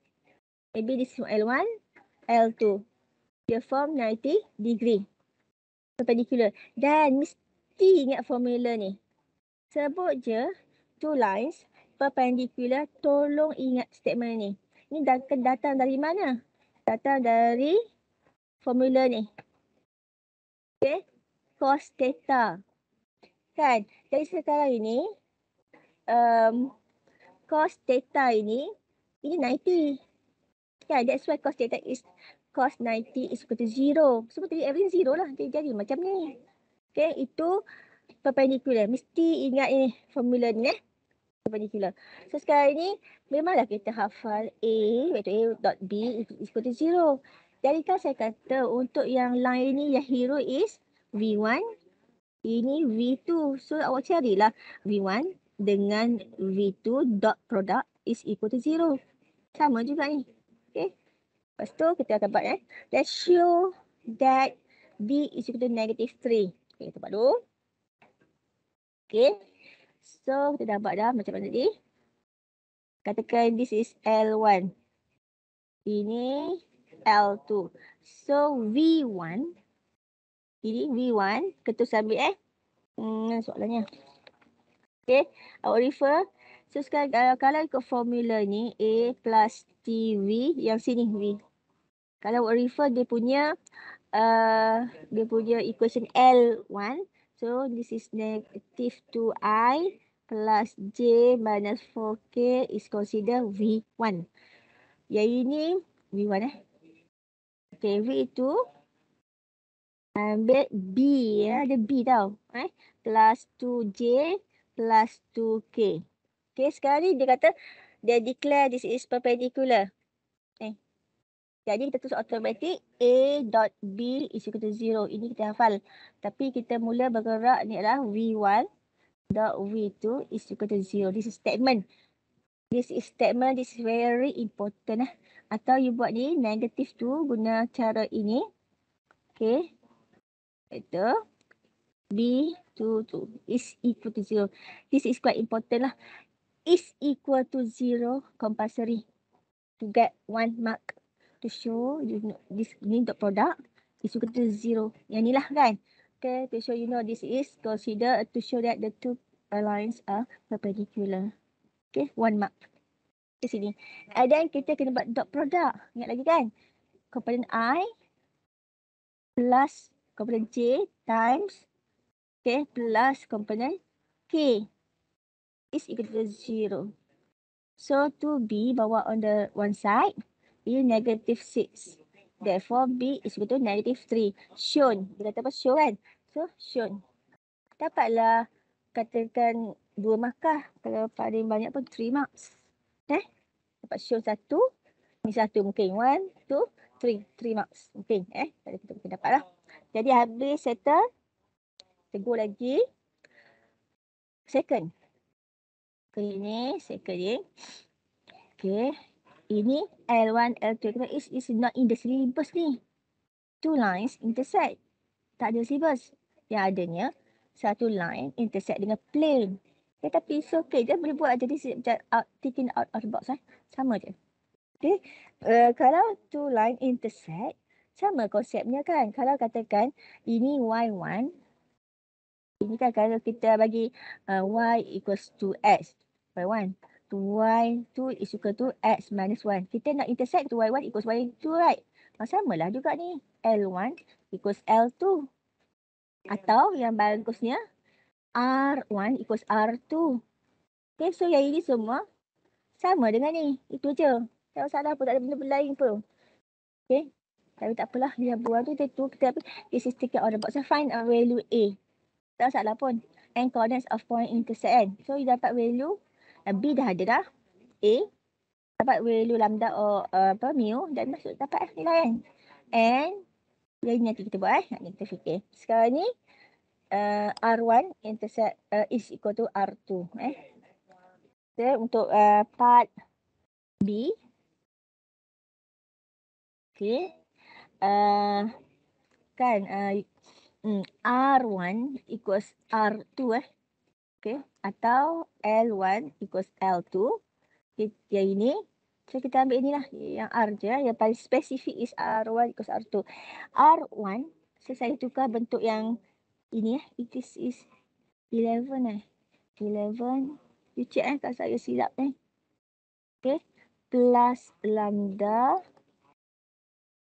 Maybe this is L1, L2. Dia form 90 degree. Perpendicular. Dan mesti ingat formula ni. Sebut je two lines perpendicular, tolong ingat statement ni. Ni datang dari mana? Datang dari formula ni. Okay. Cos theta. Kan? Jadi sekarang ini, cos theta ini 90. Kan? That's why cos theta is cos 90 is equal to 0. Semua tadi everything 0 lah. Jadi macam ni. Okay. Itu perpendicular. Mesti ingat ini formula ni. Perpendicular. So sekarang ini memanglah kita hafal A iaitu A dot B is equal to 0. Jadi kan saya kata untuk yang line ni yang hero is V1, ini V2. So awak carilah V1 dengan V2 dot product is equal to 0. Sama juga ni. Okay. Lepas tu kita akan buat let's show that B is equal to -3. Okay, kita buat dulu. Okay. So kita dah buat dah macam mana tadi. Katakan this is L1. Ini L2. So V1. Ini V1. Ketus ambil soalannya. Okay. Awak refer. So sekarang kalau ikut formula ni A plus TV. Yang sini V. Kalau awak refer dia punya equation L1. So this is negative 2I plus J minus 4K is considered V1. Yang ini V1 Okay, V itu ambil B ada B tau. Plus 2J plus 2K. Okay, sekarang ni dia kata dia declare this is perpendicular. Jadi kita tulis automatic A dot B is equal to 0. Ini kita hafal. Tapi kita mula bergerak ni adalah V1 dot V2 is equal to 0. This is statement. This is statement. This is very important. Atau you buat ni negative 2 guna cara ini. Okay. Itu B2 is equal to 0. This is quite important lah. Is equal to 0 compulsory to get 1 mark. To show you know this ni dot product is equal to 0. Yang ni lah kan. Okay, to show you know this is consider to show that the two lines are perpendicular. Okay, 1 mark. Ke sini. And then kita kena buat dot product. Ingat lagi kan? Komponen I plus komponen J times plus komponen K is equal to 0. So 2B bawa on the one side. Ini negative 6. Therefore, B is equal to -3. Shown. Dia kata apa? Show kan? So, shown. Dapatlah katakan 2 markah. Kalau paling banyak pun 3 marks. Dapat show 1. Ni 1 mungkin. 1, 2, 3. 3 marks. Mungkin. Tadi kita mungkin dapat lah. Jadi, habis settle. Tegur lagi. Second. Ini second ni. Okay. Ini L1, L2. Is not in the syllabus ni. Two lines intersect. Tak ada syllabus. Yang adanya, satu line intersect dengan plane. Tapi it's okay. Dia boleh buat jadi thinking out of the box. Sama je. Okay. Kalau two line intersect, sama konsepnya kan. Kalau katakan ini Y1. Ini kan kalau kita bagi Y equals to X. Y1. Y2 is equal to X minus 1. Kita nak intersect to Y1 equals Y2, right? Sama lah juga ni. L1 equals L2. Atau yang bagusnya, R1 equals R2. Okay, so yang ini semua sama dengan ni. Itu je. Tak salah pun, tak ada benda-benda lain pun. Okay. Tapi tak apalah. Yang buat tu, kita this is taken out of the box. So find a value A. Tak salah pun. And coordinates of point intersect kan. So you dapat value B dah ada dah. A. Dapat value lambda or mu. Dan masuk dapat nilai kan. And yang ini nanti kita buat nanti kita fikir. Sekarang ni R1 intersect is equal to R2. Okay, untuk part B. Okay. Kan R1 equals R2 Okay. Atau L1 equals L2. Yang ini. So kita ambil inilah. Yang R je. Yang paling spesifik is R1 equals R2. R1. So saya tukar bentuk yang ini. It is 11 11 You check kat saya silap ni. Okay. Plus lambda.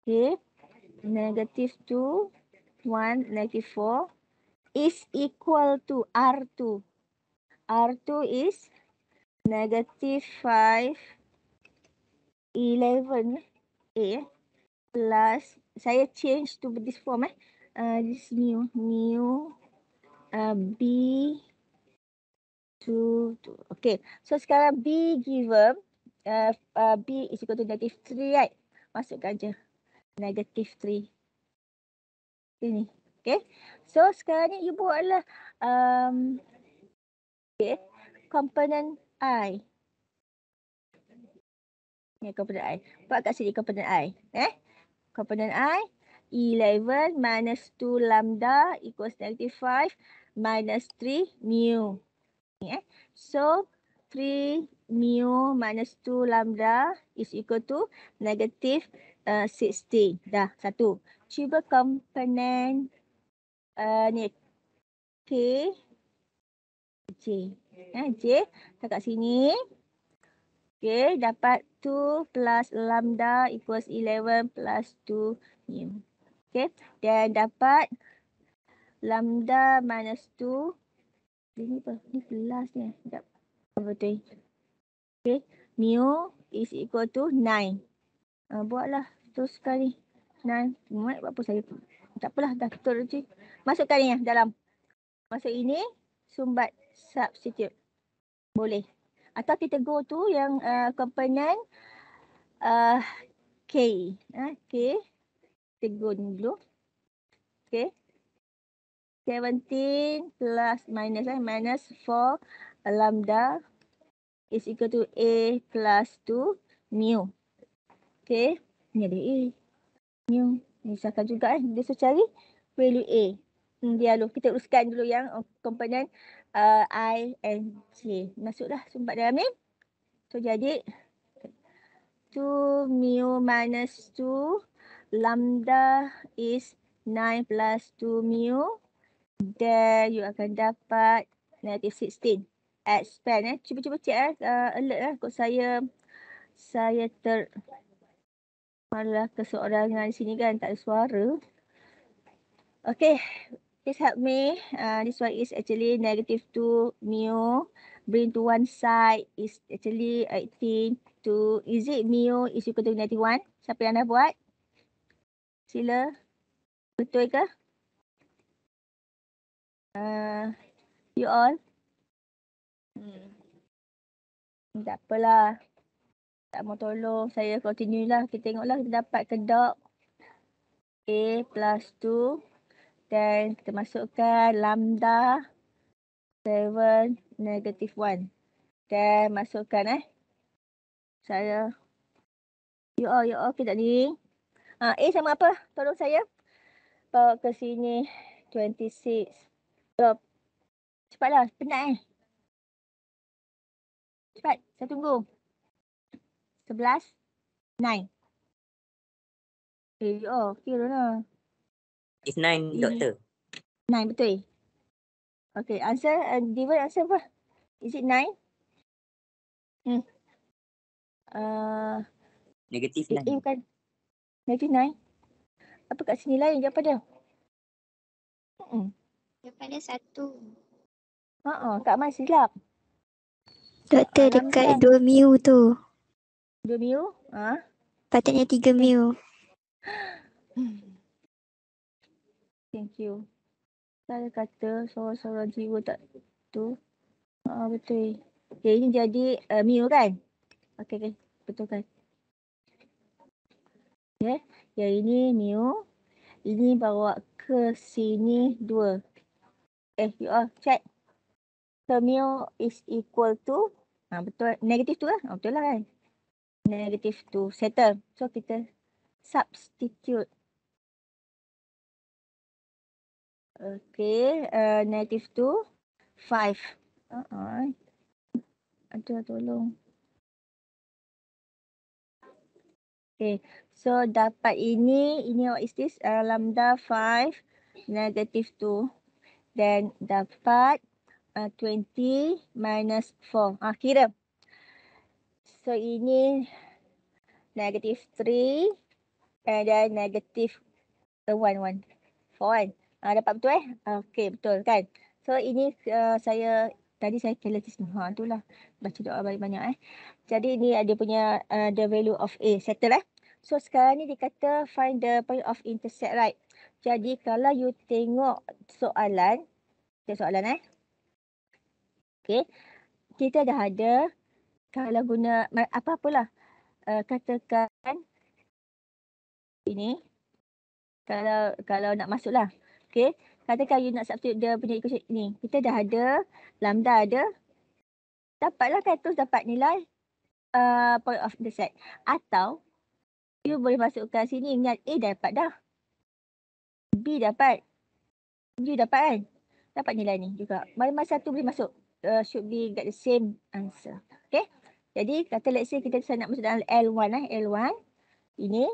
Okay. Negative 2, 1, negative 4 is equal to R2. R2 is negative 5, 11 plus, saya change to this form this mu B to okay. So sekarang B given B is equal to negative 3, right? Masukkan je negative 3 ini. Okay. So sekarang ni you buatlah okay, komponen I. Ni komponen I. Buat kat sini komponen I. Komponen I, 11 minus 2 lambda equals negative 5 minus 3 mu. So, 3 mu minus 2 lambda is equal to negative 16. Dah, satu. Cuba komponen ni K, J. J, kat sini. Okay, dapat 2 plus lambda equals 11 plus 2 mu. Okay, dan dapat lambda minus 2. Ini apa? Ini plus ni. Sekejap. Betul. Okay, mu is equal to 9. Buatlah terus sekali. 9. Buat apa saya? Tak apalah, dah betul je. Masukkan ni dalam. Masuk ini, sumbat substitute. Boleh. Atau kita go to yang komponen K. K. Kita go dulu. Okay. 17 plus minus 4 lambda is equal to A plus 2 mu. Okay. Ni ada A. Mu. Misalkan juga dia suruh cari value A. Dia dulu. Kita uruskan dulu yang komponen I and J. Masuklah sumbat dalam ni. So jadi 2 mu minus 2 lambda is 9 plus 2 mu. Then you akan dapat negative 16. Expand Cuba check alert Kok saya malah keseorangan di sini kan, tak ada suara. Okay, please help me. This one is actually negative 2 mu. Bring to one side is actually 18 to, is it mu is equal to negative 1? Siapa yang dah buat? Sila. Betul ke? You all? Tak apalah. Tak mau tolong. Saya continue lah. Kita tengoklah kita dapat ke dot A plus 2. Dan kita masukkan lambda 7 negative 1. Dan masukkan saya. You all kita ni. A sama apa? Tolong saya. Bawa ke sini 26. Cepatlah. Penat Cepat. Saya tunggu. 11. 9. Kira lah. It's 9, Doctor. 9 betul. Okay, answer. Given answer apa? Is it 9? Negatif 9. Bukan. Negative 9. Apa kat sini lain jawapan dia? Jawapan dia 1. Kak Mai silap. Doktor dekat 2 mu tu. 2 mu? Patutnya 3 mu. Thank you. Saya kata sorang-sorang jiwa tak tu. Betul. Okay, ini jadi mu kan? Okay. Betul kan? Okay. Yang ini mu. Ini bawa ke sini 2. You all check. So mu is equal to betul. Negative 2 lah. Betul lah kan? Negative 2. Settle. So kita substitute. Okay. Negative 2. 5. Aduh, tolong. Okay. So dapat ini what is this? Lambda 5 negative 2. Dan dapat 20 minus 4. Kira. So ini negative 3 and then negative 1, 4 kan. Dapat betul okey, betul kan. So ini tadi saya calculate ni. Itulah. Baca doa banyak-banyak Jadi ni ada punya the value of A. Settle So sekarang ni dia kata find the point of intersect, right. Jadi kalau you tengok soalan. Okay. Kita dah ada. Kalau guna apa-apalah. Katakan ini. Kalau nak masuk lah. Okay. Katakan you nak substitute dia punya equation ni. Kita dah ada. Lambda ada. Dapatlah kan terus dapat nilai point of intersect. Atau you boleh masukkan sini. Ingat A dapat dah. B dapat. You dapat kan. Dapat nilai ni juga. Mana-mana satu boleh masuk. Should be get the same answer. Okay. Jadi kata let's say kita nak masuk dalam L1 L1. Ini.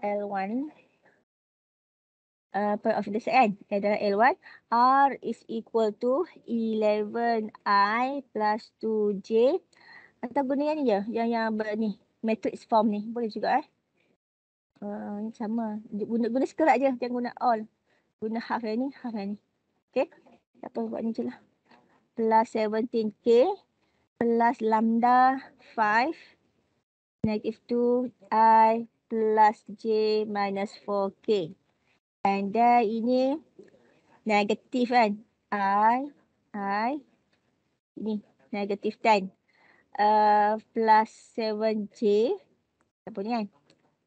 L1. Point of intersect kan. Adalah L1. R is equal to 11I plus 2J. Atau guna yang ni je. Yang ni. Matrix form ni. Boleh juga Ini sama. Guna sekerat je. Jangan guna all. Guna half yang ni. Half yang ni. Okay. Apa buat ni je lah. Plus 17K. Plus lambda 5. Negative 2I plus J minus 4K. And then ini negatif kan. I. Ini negatif 10. Plus 7J. Apa ni kan.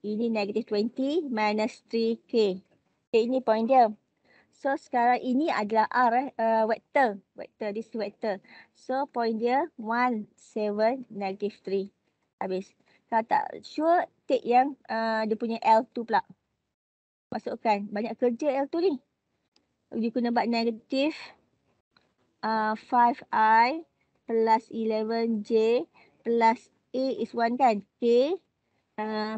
Ini negatif 20 minus 3K. Okay, ini point dia. So sekarang ini adalah R vector. This vector. So point dia 1, 7, negative 3. Habis. Kalau tak sure, take yang dia punya L2 pula. Masukkan. Banyak kerja L2 ni. Dia kena buat negatif 5I plus 11J plus A is 1 kan. K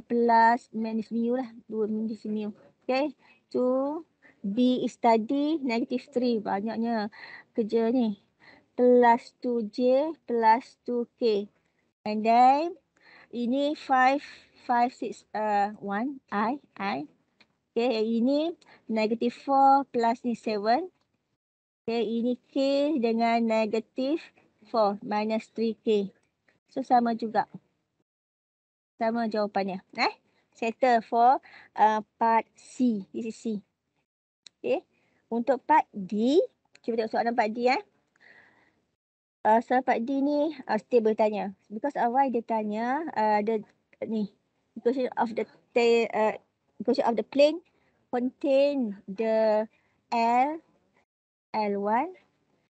plus minus mu lah. 2 minus mu. Okay. 2. B is tadi negatif 3. Banyaknya kerja ni. Plus 2J plus 2K. And then ini 5, 6, 1. I. Okay, ini negatif 4 plus ni 7. Okay, ini K dengan negatif 4 minus 3K. So, sama juga. Sama jawapannya. Settle for part C. This is C. Okay. Untuk part D, cuba tengok soalan part D. Soalan part D ni stable tanya. Because why dia tanya the ni equation of the plane contain the L1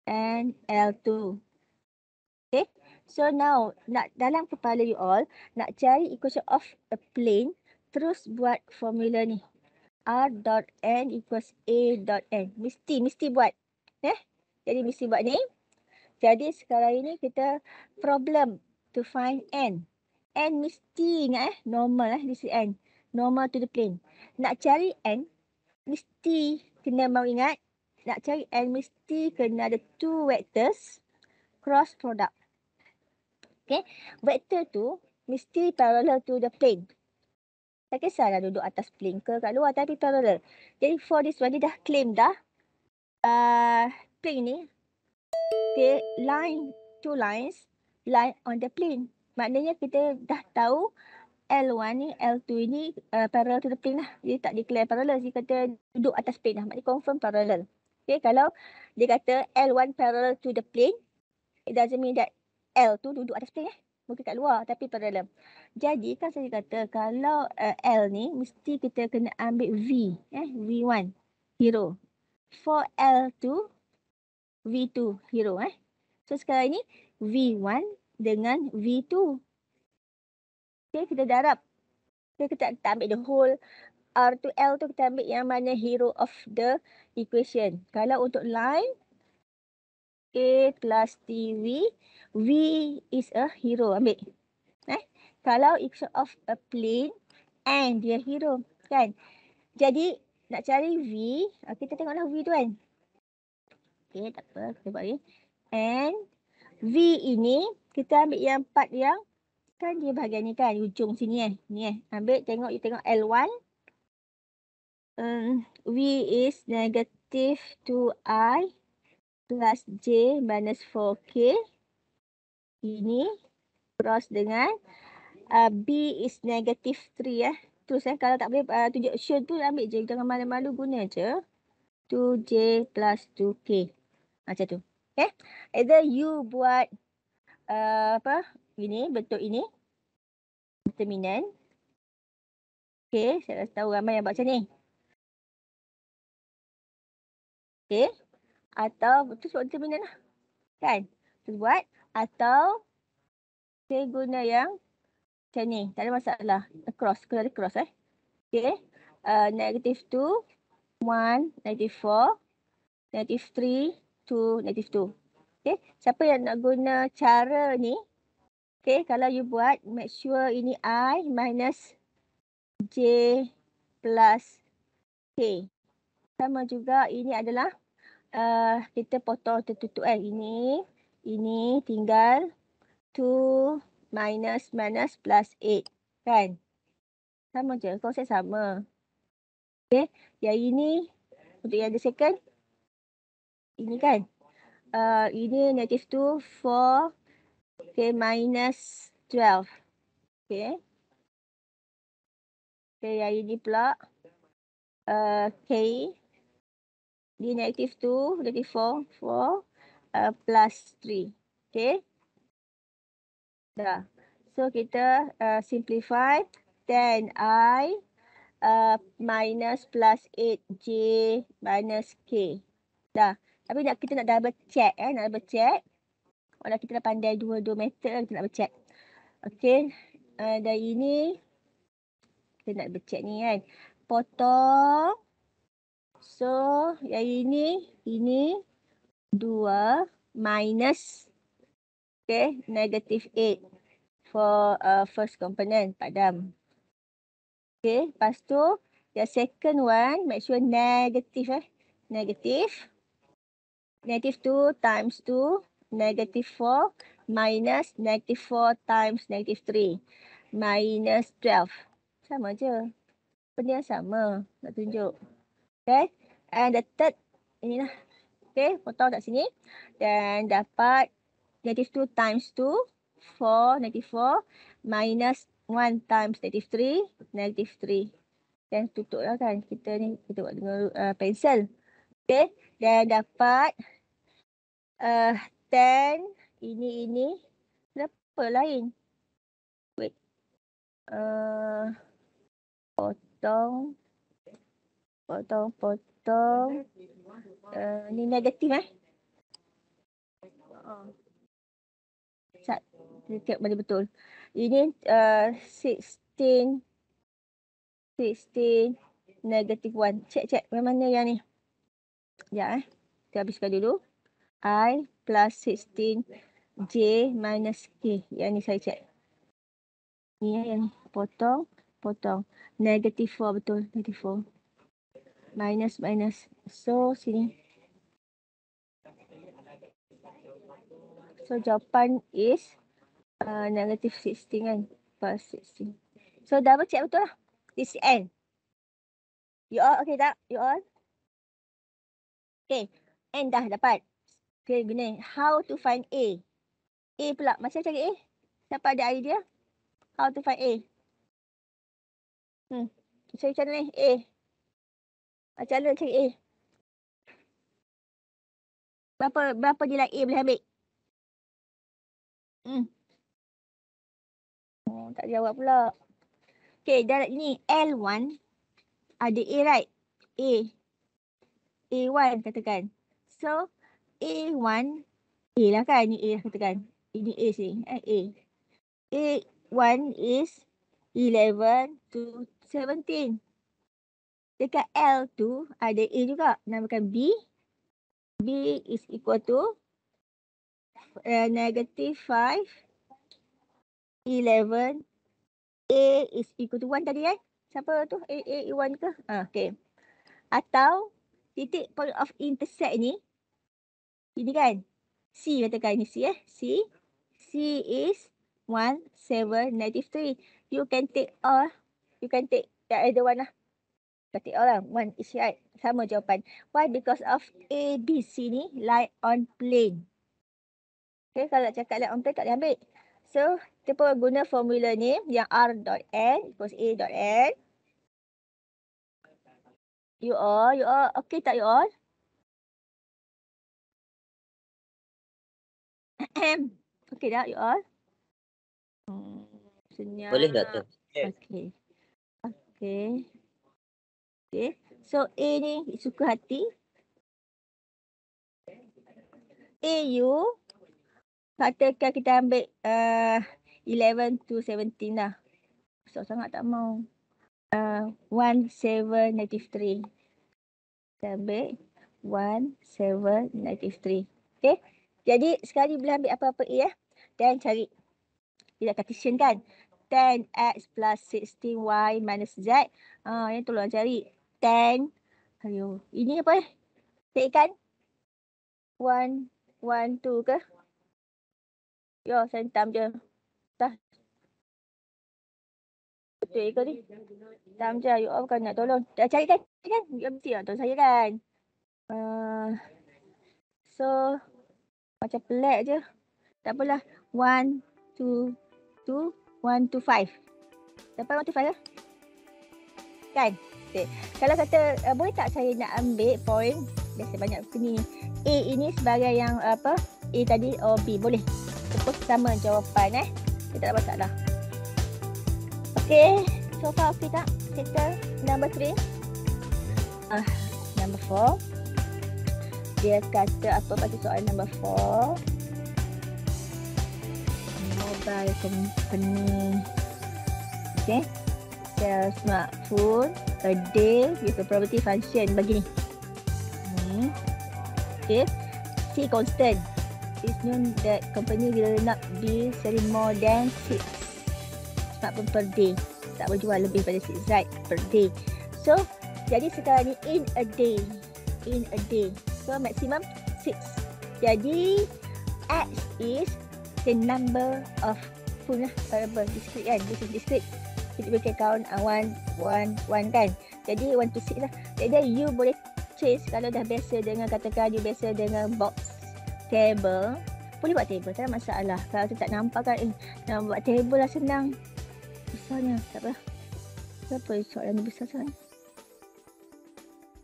and L2. Okay. So now dalam kepala you all nak cari equation of a plane, terus buat formula ni. R dot N equals A dot N. Mesti buat. Jadi mesti buat ni. Jadi sekarang ini kita problem to find N. N mesti ingat normal this is N. Normal to the plane. Nak cari N, mesti kena mau ingat. Nak cari N mesti kena ada two vectors cross product. Okay. Vector tu mesti parallel to the plane. Tak kisahlah duduk atas plane ke kat luar tapi parallel. Jadi for this one dia dah claim dah plane ni. Okay, two lines line on the plane. Maknanya kita dah tahu L1 ni, L2 ni parallel to the plane lah. Dia tak declare parallel. Dia kata duduk atas plane lah. Maknanya confirm parallel. Okay, kalau dia kata L1 parallel to the plane, it doesn't mean that L2 duduk atas plane Mungkin kat luar tapi parallel. Jadi kan saya kata kalau L ni mesti kita kena ambil V. V1 hero. For L2 V2 hero. So sekarang ni V1 dengan V2. Okay, kita darab. Okay, kita ambil the whole R to L tu kita ambil yang mana hero of the equation. Kalau untuk line A plus TV, V is a hero. Ambil. Kalau equation of a plane and dia hero. Kan? Jadi nak cari V, kita tengoklah V tu kan. Okay, tak apa. Kita buat ni. And V ini, kita ambil yang part yang kan dia bahagian ni kan, ujung sini Ni Ambil, tengok, you tengok L1. V is negative 2I plus J minus 4K. Ini cross dengan B is negative 3 Terus kalau tak boleh tunjuk show tu ambil je. Jangan malu-malu, guna je. 2J plus 2K. Macam tu. Okay. Either you buat ini, bentuk ini. Determinant. Okay, saya rasa tahu ramai yang buat macam ni. Okay. Atau, terus buat determinant lah. Kan? Terus buat. Atau, saya guna yang macam ni. Tak ada masalah. Cross. Kena ada cross Okay. Negative 2, 1, negative 4, negative 3, 2, negative 2. Okay. Siapa yang nak guna cara ni? Okay. Kalau you buat, make sure ini I minus J plus K. Sama juga ini adalah kita potong tertutup Ini tinggal 2 minus plus 8. Kan? Sama je. Konsep sama. Okay. Yang ini untuk yang the second. Ini kan. Ini negative 2, 4. Okay. Minus 12. Okay. Okay. Yang ini pula. K. Dia negative 2, negative 4, plus 3. Okay. Dah. So, kita simplify. 10I minus plus 8J minus K. Dah. Tapi kita nak double check. Nak double check. Walau kita dah pandai dua method, kita nak double check. Okay. Dan ini. Kita nak double check ni kan. Potong. So, yang ini 2 minus negative 8 for first component, padam. Okay, lepas tu yang second one, make sure negative Negative 2 times 2, negative 4 minus negative 4 times negative 3, minus 12. Sama je. Benda yang sama nak tunjuk. Okay, and the third, inilah. Okay, potong kat sini. Dan dapat negative 2 times 2, 4, negative 4, minus 1 times negative 3, negative 3. Dan tutup lah kan. Kita buat dengan pensel. Okay, dan dapat 10, ini. Kenapa lain? Wait. Potong. Ni negatif Kita tengok benda betul. Ini 16 negative 1. Cek mana yang ni. Ya kita habiskan dulu. I plus 16 J minus K. Yang ni saya cek. Ni yang potong. Negative 4 betul. Negative 4. Minus. So sini. So jawapan is negative 16 kan. Plus 16. So double check betul lah. This N. You all okay tak? You all? Okay. N dah dapat. Okay, gini. How to find A? A pula. Macam cari A? Siapa ada idea? How to find A? Cari macam mana ni? A. Macam mana cari A? Berapa nilai A boleh ambil? Tak jawab pula. Okay, dalam ini L1 ada A right? A1 katakan. So, A1, A lah kan? Ini A lah katakan. Ini A sini. A. A1 is 11 to 17. Dekat L2 ada A juga. Namakan B. B is equal to negative 5, 11. A is equal to 1 tadi kan? Siapa tu? A1 ke? Okay. Atau titik point of intersect ni Ini kan. C katakan ni C C. C is 1, 7, -3. You can take all. You can take either one lah. You take all lah. 1 is right. Sama jawapan. Why? Because of A, B, C ni lie on plane. Okay, kalau cakap lie on plane tak boleh ambil. So, kita pun guna formula ni yang R dot N equals A dot N. You all, okay tak you all? Okay tak you all? Senyap. Boleh doktor. Okay. Okay. Okay. So A ni suka hati. AU katakan kita ambil 11 to 17 lah. So sangat tak mau. 1, 7, -3. Kita ambil 1, 7, -3. Okay. Jadi sekali boleh ambil apa-apa A dan cari. Dia Cartesian kan. 10x plus 16y minus z. Yang tolong cari. 10. Ayo. Ini apa Cik kan? 1, 1, 2 ke? Yo, saya hentam je. Dah. Betul ke ni? Hentam je. You all kan nak tolong. Dah cari kan? You mesti nak tolong saya kan? So, macam pelik je. Tak apalah. 1, 2, 2, 1, 2, 5. Dapat 1, 2, 5 ke? Kan? Okay. Kalau kata, boleh tak saya nak ambil point, biasa banyak ni. A ini sebagai yang apa? A tadi or B. Boleh. Terus sama jawapan Kita tak ada masalah. Okay. So far okay tak? Kita number 3. Number 4. Dia kata apa pada soalan number 4? Mobile company. Okay. Sell smartphone a day with a probability function begini. Okay. C constant. It's known that company will not be selling more than 6 smartphone per day. Tak boleh jual lebih pada 6 right per day. So, jadi sekarang ni in a day. In a day. So, maximum 6. Jadi, X is the number of phone variable. Discrete kan? This is discrete. Kita boleh count 1, 1, 1 kan? Jadi 1 to 6 lah. Jadi you boleh change kalau dah biasa dengan katakan you biasa dengan box table. Boleh buat table, tak ada masalah. Kalau tu tak nampak kan, nak buat table lah senang. Besarnya, tak apa. Kenapa soalan ni besar sangat?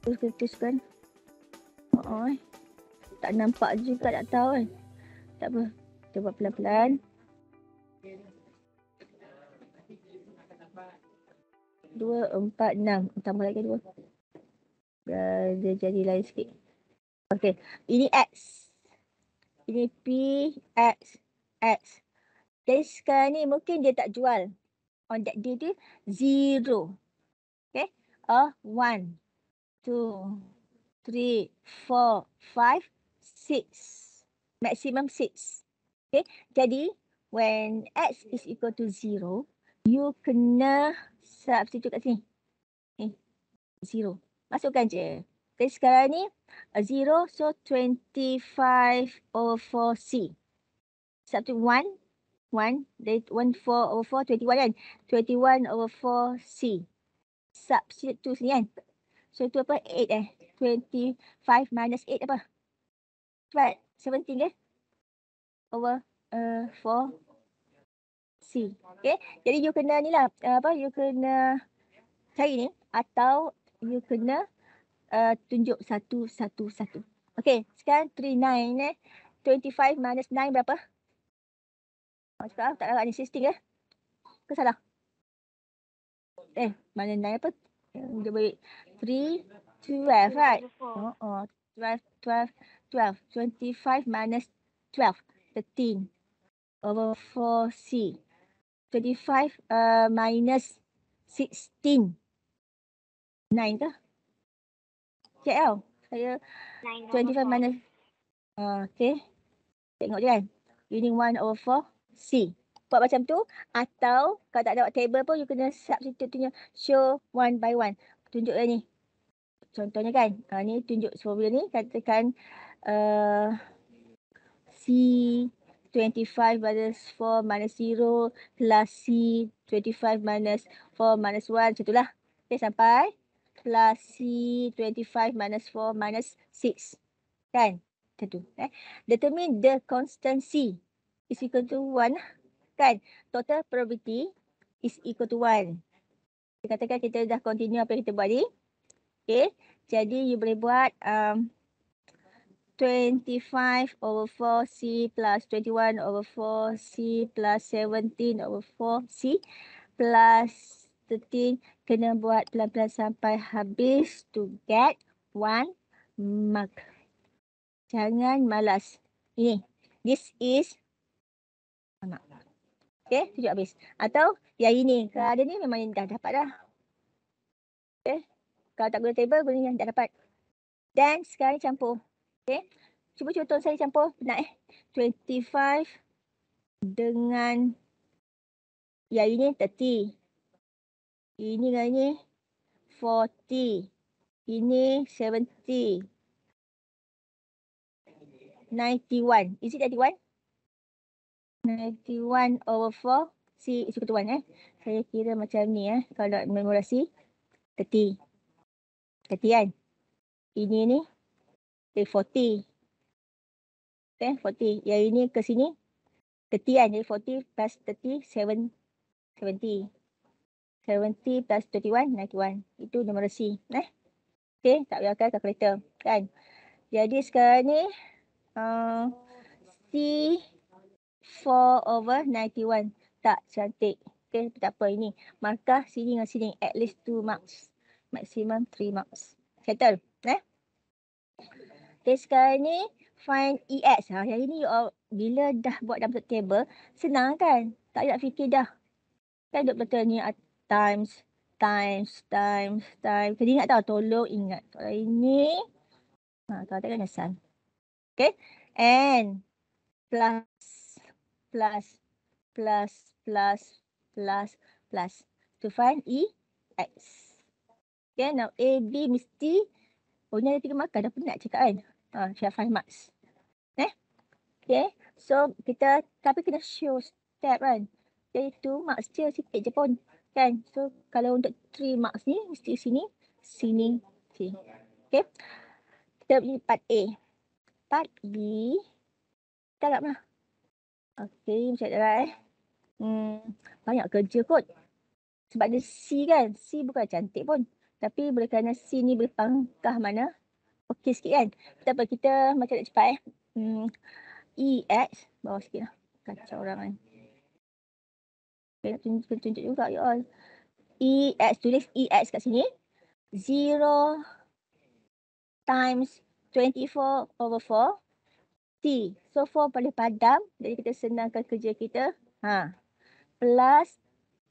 Terus ketuskan. Tak nampak juga, tak tahu kan. Tak apa, kita buat pelan-pelan. Dua, 4, 6. Tambah lagi 2. Dia jadi lain sikit. Okay. Ini X. Ini P, X, X. Jadi sekarang ni mungkin dia tak jual. On that day tu 0. Okay. 1, 2, 3, 4, 5, 6. Maximum 6. Okay. Jadi when X is equal to 0, you kena substitute kat sini. 0. Masukkan je. Okay, sekarang ni 0, so 25 over 4C. Substitute 1, 1, 4 over 4, 21 kan? 21 over 4C. Substitute tu sini kan? So tu apa? 8 25 minus 8 apa? Cepat. 17 ke? Over 4C. Okay. Jadi you kena ni lah. You kena cari ni. Atau you kena tunjuk 1, 1, 1. Okay. Sekarang 39 25 minus 9 berapa? Cakap tak dapat ni 16 ke? Ke salah? Mana 9 apa? Dia beri 3, 12 right? 12. 25 minus 12. 13 over 4C. 25 minus 16. 9 ke? Cek tau. Saya 25 minus. Okay. Tengok je kan. Using 1 over 4 C. Buat macam tu. Atau kalau tak ada table pun you kena substitute tu. Show 1 by 1. Tunjuk ni. Contohnya kan. Ni tunjuk formula ni. Katakan C 25 minus 4 minus 0 plus C 25 minus 4 minus 1. Macam itulah. Okay, sampai plus C 25 minus 4 minus 6. Kan? Macam tu. Determine the constant C is equal to 1. Kan? Total probability is equal to 1. Kita katakan kita dah continue apa yang kita buat ni. Okay. Jadi you boleh buat 25 over 4C plus 21 over 4C plus 17 over 4C plus 13. Kena buat pelan-pelan sampai habis to get 1 mark. Jangan malas. Ini. This is 1 mark. Okay, tunjuk habis. Atau yang ini. Kalau ada ni memang dah dapat dah. Okay. Kalau tak guna table, guna yang dah dapat. Dan sekarang campur. Okay. Cuba contoh saya campur. Penat 25 dengan yang ini 30. Ini dengan ini 40. Ini 70. 91. Is it 91? 91 over 4. C is equal to 1 Saya kira macam ni kalau nak memorasi 30. 30 kan? Ini ni 40. Okay, 40. Yang ini ke sini 30 kan? Jadi 40 plus 30, 70. 70 plus 21, 91. Itu numerasi. Okay, tak payahkan kalkulator. Kan? Jadi sekarang ni C 4 over 91. Tak cantik. Okay, tak apa ini. Markah sini dengan sini. At least 2 marks. Maximum 3 marks. Settle. Okay, sekarang ni find EX. Yang ini bila dah buat dalam table, senang kan? Tak nak fikir dah. Kan duk betul ni times. Jadi ingat tau, tolong ingat. Kalau ini, kalau tak kan asal. Okay, and plus to find EX. Okay, now A, B mesti ni ada 3 markah. Dah penat cakap kan? Share 5 marks. Okay, so kita tapi kena show step kan. Jadi 2 marks je, sikit je pun. Kan? So kalau untuk 3 marks ni, mesti sini. Okay. Kita pergi part A. Part B. Kita agak mana? Okay, macam dah banyak kerja kot. Sebab dia C kan. C bukan cantik pun. Tapi boleh kerana C ni boleh pangkah mana. Okey sikit kan. Kita macam nak cepat EX. Bawah sikit lah. Kacau orang kan. Okay, nak tunjuk juga you all. EX. Tulis EX kat sini. 0 times 24 over 4. T. So 4 paling padam. Jadi kita senangkan kerja kita. Plus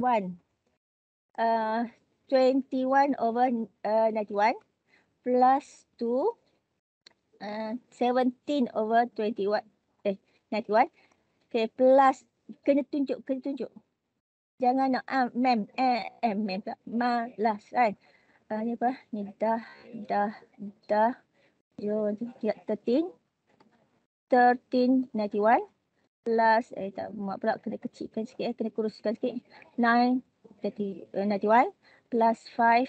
1. 21 over 91. Plus 2. 17 over 91. 91. Okay, plus. Kena tunjuk. Jangan nak mem tak. Malas kan. Ni apa? Ni dah. 1391 plus tak muat pula, kena kecilkan sikit kena kuruskan sikit. 91 plus 5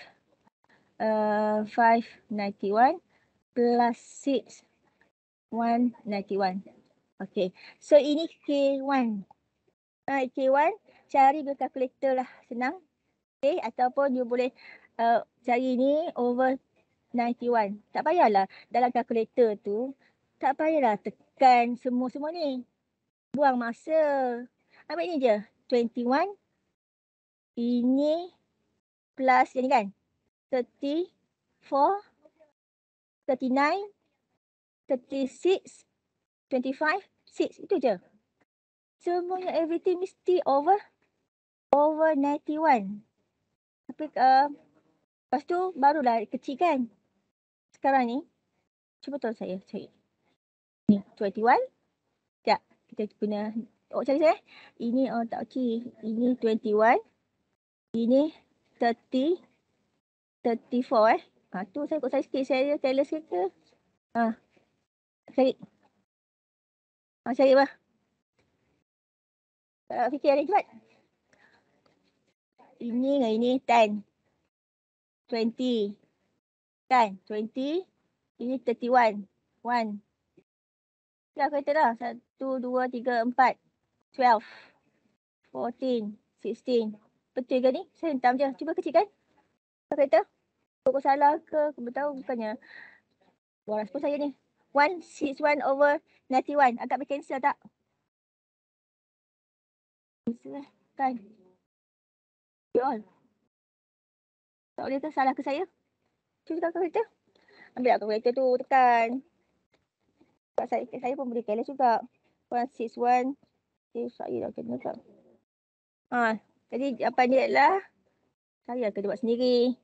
591 plus 6 191. Okay, so ini K1. K1 cari dengan kalkulator lah, senang. Okay, ataupun you boleh cari ni over 91. Tak payahlah dalam kalkulator tu, tak payahlah tekan semua ni. Buang masa. Ambil ni je. 21. Ini plus yang ni kan. 34. 39. 36. 25. 6. Itu je. Semuanya everything mesti over 91. Tapi lepas tu barulah kecil kan. Sekarang ni. Cuba tolong saya cari. Ni 21. Sekejap. Kita guna. Cari saya. Ini tak okey. Ini 21. Ini 30. 34 tu saya kot saya sikit. Saya tailor sikit ke. Cari. Cari apa? Fikir ada cepat. Ini dengan ini 10. 20. Kan? 20. Ini 31. 1. Dah kata dah. 1, 2, 3, 4. 12. 14. 16. Betul ke ni? Saya hentam je. Cuba kecilkan. Dah kata. Kau salah ke? Aku tahu bukannya. Waras pun saya ni. 161 over 91. Agak bercancel tak? Cancel lah. Kan? You all. Tak boleh ke? Salah ke saya? Cuba kalkulator. Ambil lah kalkulator tu. Tekan. Saya pun boleh careless juga. 161. Saya dah kena tak. Jadi jawapan dia adalah saya akan buat sendiri.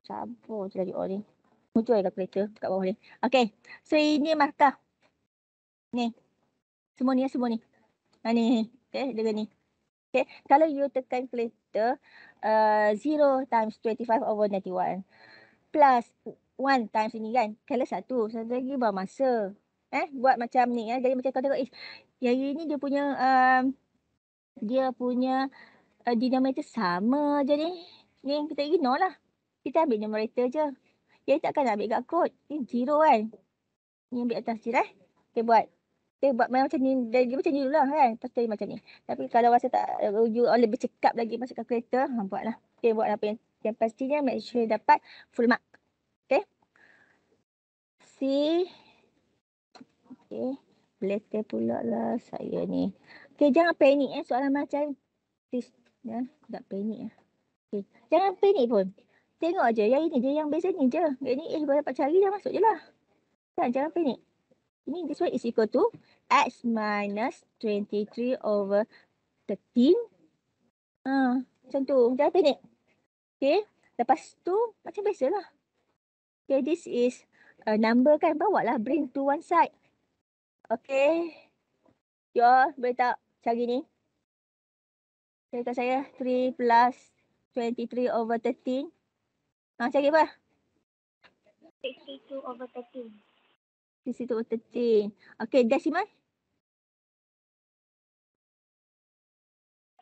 Sabar je lagi orang ni. Muncul kalkulator kat bawah ni. Okay. So ini markah. Ni. Semua ni. Ni. Okay. Dengan ni. Okay. Kalau you tekan kalkulator 0 times 25 over 91 plus 1 times ini kan. Kalau satu lagi buang masa. Buat macam ni. Jadi macam kau tengok yang ini dia punya denominator sama je ni. Ni kita ignore lah. Kita ambil numerator je. Dia takkan ambil kat kod. Ni 0 kan. Ni ambil atas je lah. Okay buat. Okay buat macam ni. Dia macam ni dulu lah kan. Lepas tu macam ni. Tapi kalau rasa tak you lebih cekap lagi masuk calculator. Buat lah. Okay buat apa yang pastinya make sure dapat full mark. Okay. C. Okay. Belakang pula lah saya ni. Okay jangan panik soalan macam this. Tak panik. Okay. Jangan panik pun. Tengok je. Yang ini je. Yang beza ni je. Yang ni baru dapat cari dah masuk je lah. Kan? Jangan panik. Ini this one is equal to x minus 23 over 13. Macam tu. Jangan panik. Okay. Lepas tu macam biasa lah. Okay. This is a number kan. Bawa lah bring to one side. Okay. You all boleh tak cari ni? Cerita saya 3 plus 23 over 13. Cari apa? 62 over 13. 62 over 13. Okay, decimal?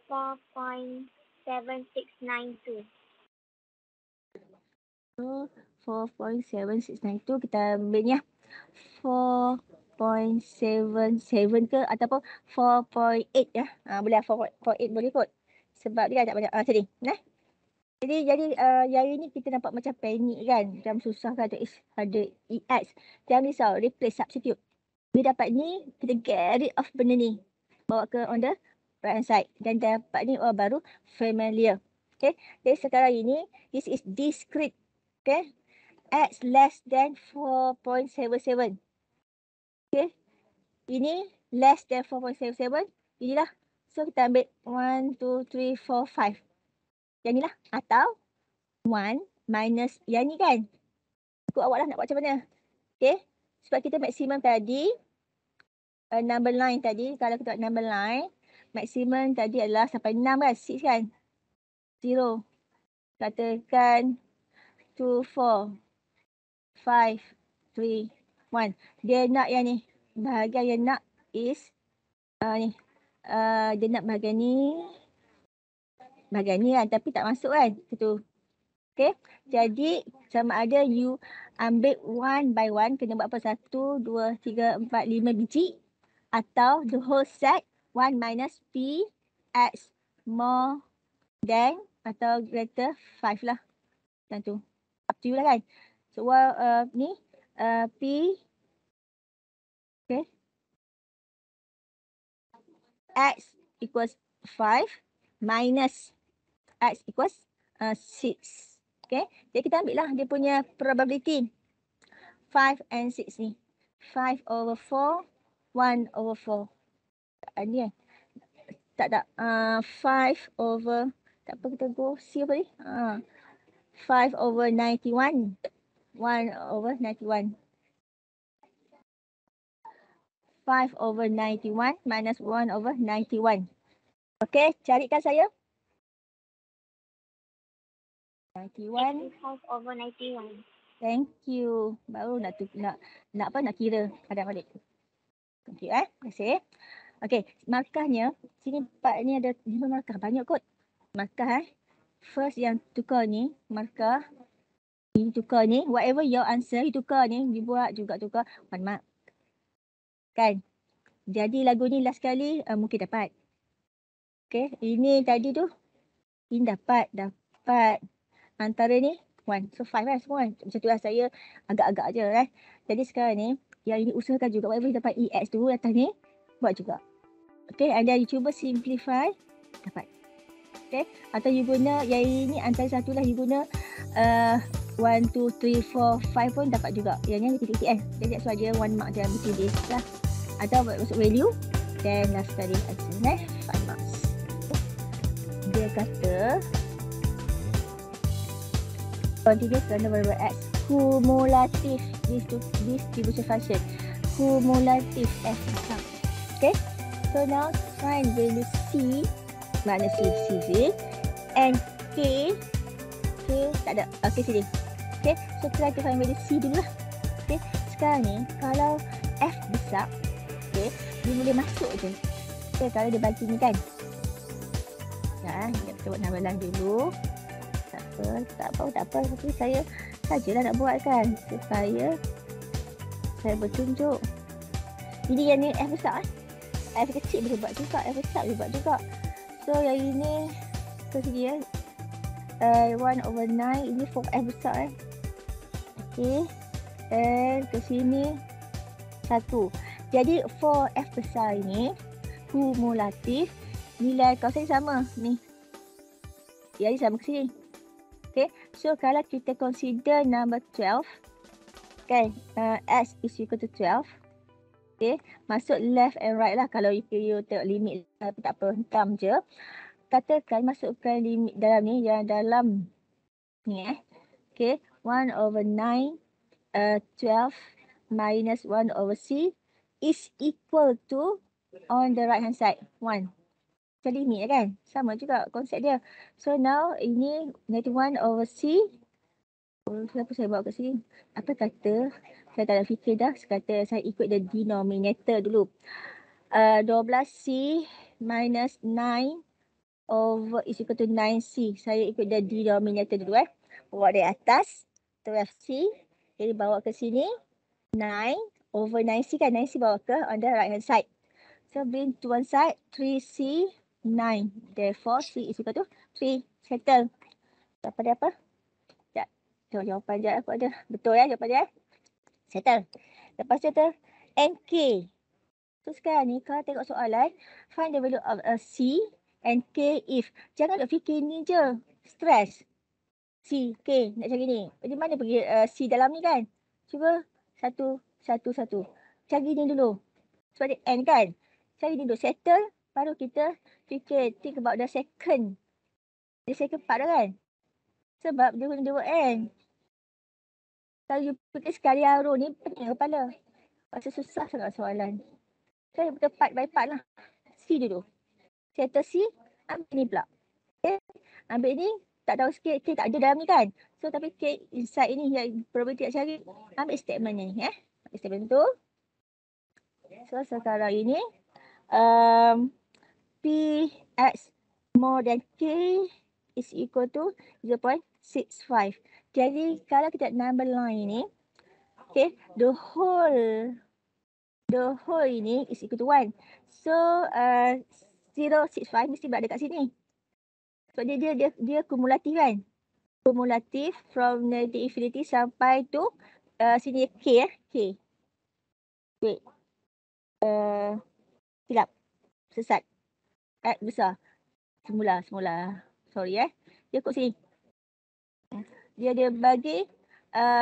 4.7692. So, 4.7692 kita ambil ni lah. 4.77 ke ataupun 4.8 ya. Boleh lah 4.8 boleh kot. Sebab dia tak banyak. Macam ni. Jadi yang ini kita nampak macam panik kan. Macam susah kan ada EX. Jangan risau. Replace, substitute. Bila dapat ni, kita get rid of benda ni. Bawa ke on the right hand side. Dan dapat ni baru familiar. Okay. Jadi sekarang ini, this is discrete. Okay. X less than 4.77. Okay. Ini less than 4.77. Inilah. So kita ambil 1, 2, 3, 4, 5. Yang ni lah. Atau 1 minus yang ni kan. Ikut awak lah nak buat macam mana. Okay. Sebab kita maksimum tadi. Number line tadi. Kalau kita buat number line. Maksimum tadi adalah sampai 6 kan. 6 kan. 0. Katakan 2, 4, 5, 3, 1. Dia nak yang ni. Bahagian yang nak is. Ni. Dia nak bahagian ni. Bahagian ni kan. Tapi tak masuk kan. Itu. Okay. Jadi sama ada you ambil one by one. Kena buat apa? 1, 2, 3, 4, 5 biji. Atau the whole set. 1 minus P X more than atau greater 5 lah. Macam tu. Up to you lah kan. So ni P. Okay. X equals 5 minus X equals 6. Okay. Jadi kita ambil lah dia punya probability. 5 and 6 ni. 5 over 4. 1 over 4. Ni kan. Tak. 5 over. Tak apa kita go C apa ni. 5 over 91. 1 over 91. 5 over 91 minus 1 over 91. Okay. Carikan saya. 91. 5 over 91. Thank you. Baru nak kira kadang balik. Thank you. Terima kasih. Okey, markahnya. Sini part ni ada 5 markah. Banyak kot. Markah First yang tukar ni, markah. Ini tukar ni. Whatever your answer, you tukar ni. Dibuat juga tukar 1 mark. Kan? Jadi lagu ni last kali mungkin dapat. Okey, ini tadi tu. Ini dapat. Antara ni 1. So 5 lah semua. Macam tu lah, saya agak-agak je kan. Jadi sekarang ni, yang ini usahakan juga. Whatever you dapat EX tu atas ni, buat juga. Okay, anda you cuba simplify, dapat. Okay, atau you guna yang ini antara satu lah, you guna 1, 2, 3, 4, 5 pun dapat juga. Yang ni titik TS. Jadi that's why dia 1 mark dia between this lah. Atau masuk value, then last kali answer 5 marks. Dia kata continuous random variable x cumulative distribution function cumulative f. Okay, so now find value c, mana c and k tak ada. Okay, sini. Okay, so try to find value c dulu lah. Okay, sekarang ni kalau f besar, okay, dia boleh masuk je. Okay, kalau dia bagi ni kan. Kita buat namalan dulu. Tak apa. Tapi saya sajalah nak buat kan. Supaya saya bertunjuk. Ini yang ni F besar. F kecil boleh buat juga. F besar boleh buat juga. So yang ini ke sini 1/9. Ini for F besar. Okay. And ke sini 1. Jadi for F besar ini kumulatif. Nilai kawasan sama ni. Jadi sama ke sini. Okay, so kalau kita consider number 12, okay, x is equal to 12. Okay, masuk left and right lah. Kalau you tengok limit, tak apa, hentam je. Katakan masukkan limit dalam ni, yang dalam ni okay, 1/9, 12 minus 1/c is equal to on the right hand side, 1. Macam limit kan? Sama juga konsep dia. So now ini -1/c. Kenapa saya bawa kat sini? Apa kata? Saya tak nak fikir dah. Saya ikut the denominator dulu. 12c minus 9 is equal to 9c. Saya ikut the denominator dulu Bawa dari atas 12c. Jadi bawa ke sini 9/9c kan? 9c bawa ke on the right hand side. So bring to one side 3c 9. Therefore, C is equal to 3. Settle. Dapat dia apa? Sekejap. Tengok jawapan je aku ada. Betul jawapan dia. Settle. Lepas settle. And K. So sekarang ni kalau tengok soalan. Find the value of a C and K if. Jangan nak fikir ni je. Stress. C, K. Nak cari ni. Di mana pergi C dalam ni kan? Cuba 1, 1, 1. Cari ni dulu. Sebab dia N kan? Cari ni dulu. Settle. Baru kita think about the second. The second part kan. Sebab dia guna dua N. Kalau you fikir sekali arrow ni, pening kepala. Rasa susah sangat soalan. So, kita part by part lah. C dulu. Settle C, ambil ni pula. Okay. Ambil ni, tak tahu sikit, K tak ada dalam ni kan. So, tapi K inside ni yang probability nak cari, ambil statement ni. Ambil statement tu. So, sekarang ini, Px more than K is equal to 0.65. Jadi kalau kita number line ni, okay, the whole ini is equal to 1. So 0.65 mesti berada kat sini. Sebab dia kumulatif kan. Kumulatif from negative infinity sampai to sini K K. Wait. Silap. Sesat. Besar. Semula. Sorry Dia kot sini. Dia bagi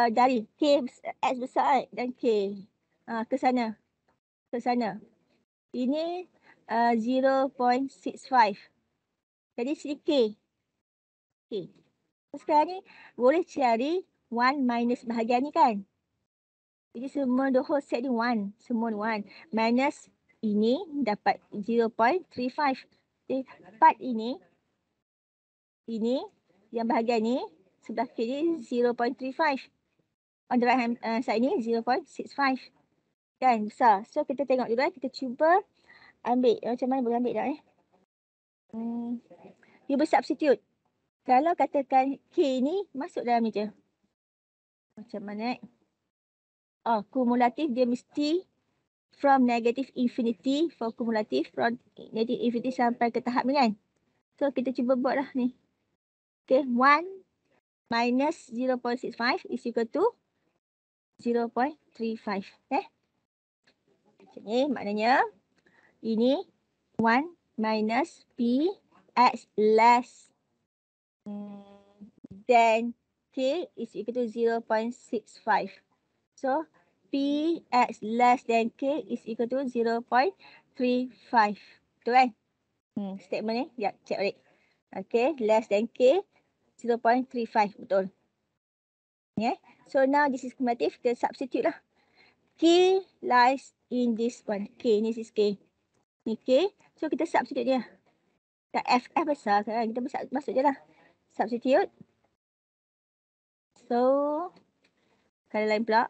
dari K X besar dan K. Ke sana. Ini 0.65. Jadi sini K. Sekarang ni boleh cari 1 minus bahagian ni kan. Jadi semua the whole set ni 1. Semua 1. Minus ini dapat 0.35. Jadi part ini yang bahagian ni sebelah kiri 0.35. On the right hand side ni 0.65. Kan besar. So kita tengok dulu kita cuba ambil. Macam mana boleh ambil dah Cuba substitute. Kalau katakan K ni masuk dalam ni je. Macam mana kumulatif dia mesti from negative infinity for kumulatif from negative infinity sampai ke tahap ni kan. So kita cuba buat lah ni. Okay, 1 minus 0.65 is equal to 0.35. Macam ni maknanya ini 1 minus P x less than K is equal to 0.65. So P x less than K is equal to 0.35. Betul kan? Statement ni, ya, check balik. Okay, less than K, 0.35. Betul. Yeah. So now this is cumulative, kita substitute lah. K lies in this one. K, ni is K. Ni K, so kita substitute dia. F besar kan, kita masuk je lah. Substitute. So, kali lain pula.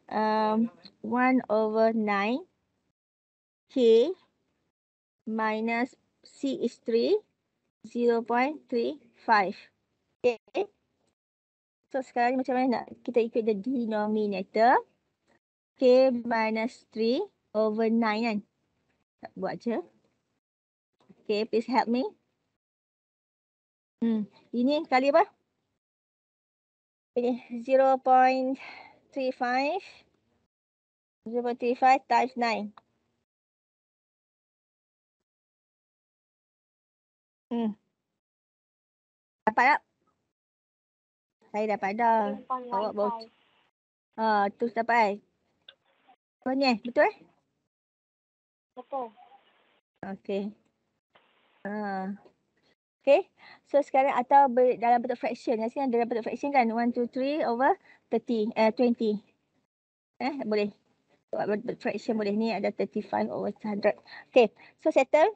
1/9 K minus C is 3, 0.35. Okay. So, sekarang ni macam mana nak kita ikut the denominator. K minus 3/9 kan. Tak buat je. Okay, please help me. Ini kali apa? Ini 0.35. 0.35 times 9. Dapat tak? Saya dapat dah. Awak baru. Tu dapat. Oh ni betul Betul. Okay. Okay. So sekarang atau dalam bentuk fraction. Sini dalam bentuk fraction kan. 1, 2, 3 over 30. 20. Boleh. Buat bentuk fraction boleh. Ni ada 35 over 100. Okay. So settle.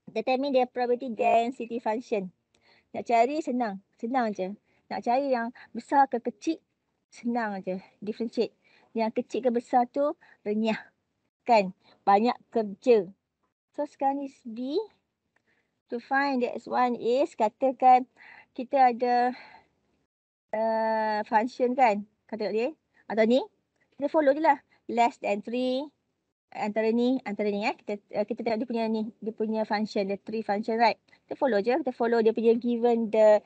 Determine the probability density function. Nak cari senang. Senang je. Nak cari yang besar ke kecil. Senang je. Differentiate. Yang kecil ke besar tu renyah. Kan? Banyak kerja. So sekarang ni B. To find the X1 is, katakan kita ada function kan. Kata dia. Atau ni. Kita follow je lah. Less than 3. Antara ni. Kita tengok dia punya ni. Dia punya function. The 3 function right. Kita follow je. Kita follow dia punya given the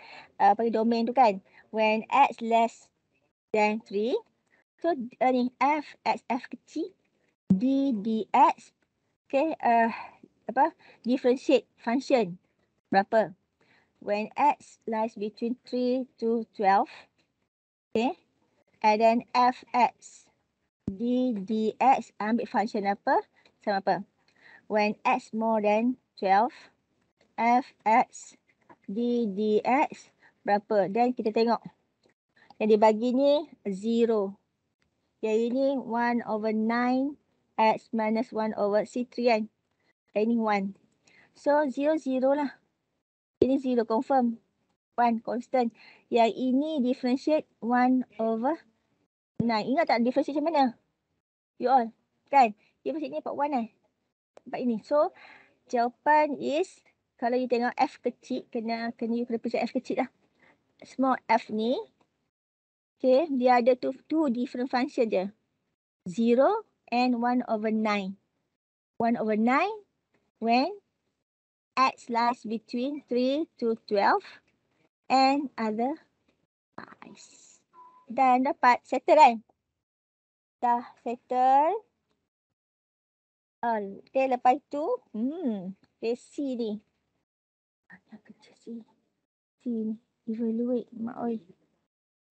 domain tu kan. When X less than 3. So ni. F, X, F kecil. D, dx. Okay. Differentiate function. Berapa? When X lies between 3 to 12. Okay. And then Fx. D, dx. Ambil function apa? Sama apa? When X more than 12. Fx. D, dx. Berapa? Dan kita tengok. Yang dibagi ni 0. Yang ini 1/9. X minus 1/C3 kan. Ini 1. So 0, 0 lah. Ini 0 confirm. 1 constant. Yang ini differentiate 1/9. Ingat tak differentiate macam mana? You all. Kan? Differentiate ni part 1 Part ini. So jawapan is, kalau you tengok F kecil, kena you represent F kecil lah. Small f ni. Okay. Dia ada two different function je. 0 and 1/9. 1/9 when X lies between 3 to 12 and otherwise. Dan dapat settle kan? Dah settle. Okay, lepas tu, C ni. Banyak kerja C. C ni, evaluate, mak oi.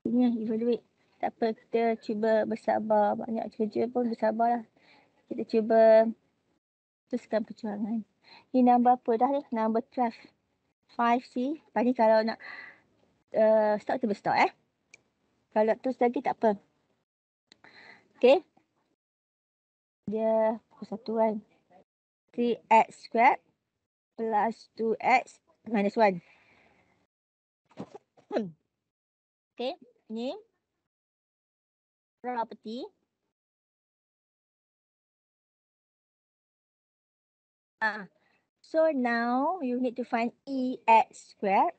Ini evaluate. Tak apa, kita cuba bersabar. Banyak kerja pun bersabar lah. Kita cuba teruskan perjuangan. Ni number apa dah ni? Number 12. 5C. Lepas ni kalau nak stop, kita berstop Kalau nak terus lagi tak apa. Okay. Dia pukul 1 kan. 3x squared plus 2x minus 1. Okay. Ni property So now you need to find EX squared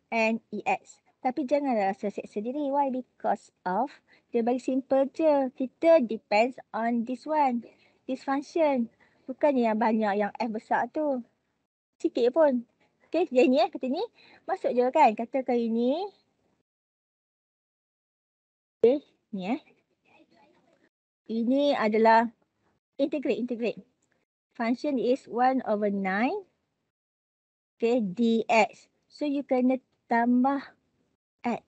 and EX. Tapi janganlah rasa seksa diri. Why? Because of dia bagi simple je. Kita depends on this one. This function. Bukannya yang banyak yang F besar tu. Sikit pun. Okay, jadi ni kata ni. Masuk je kan. Katakan ini. Okay, ni Ini adalah integrate. Function is 1/9. Okay, dx. So you kena tambah x.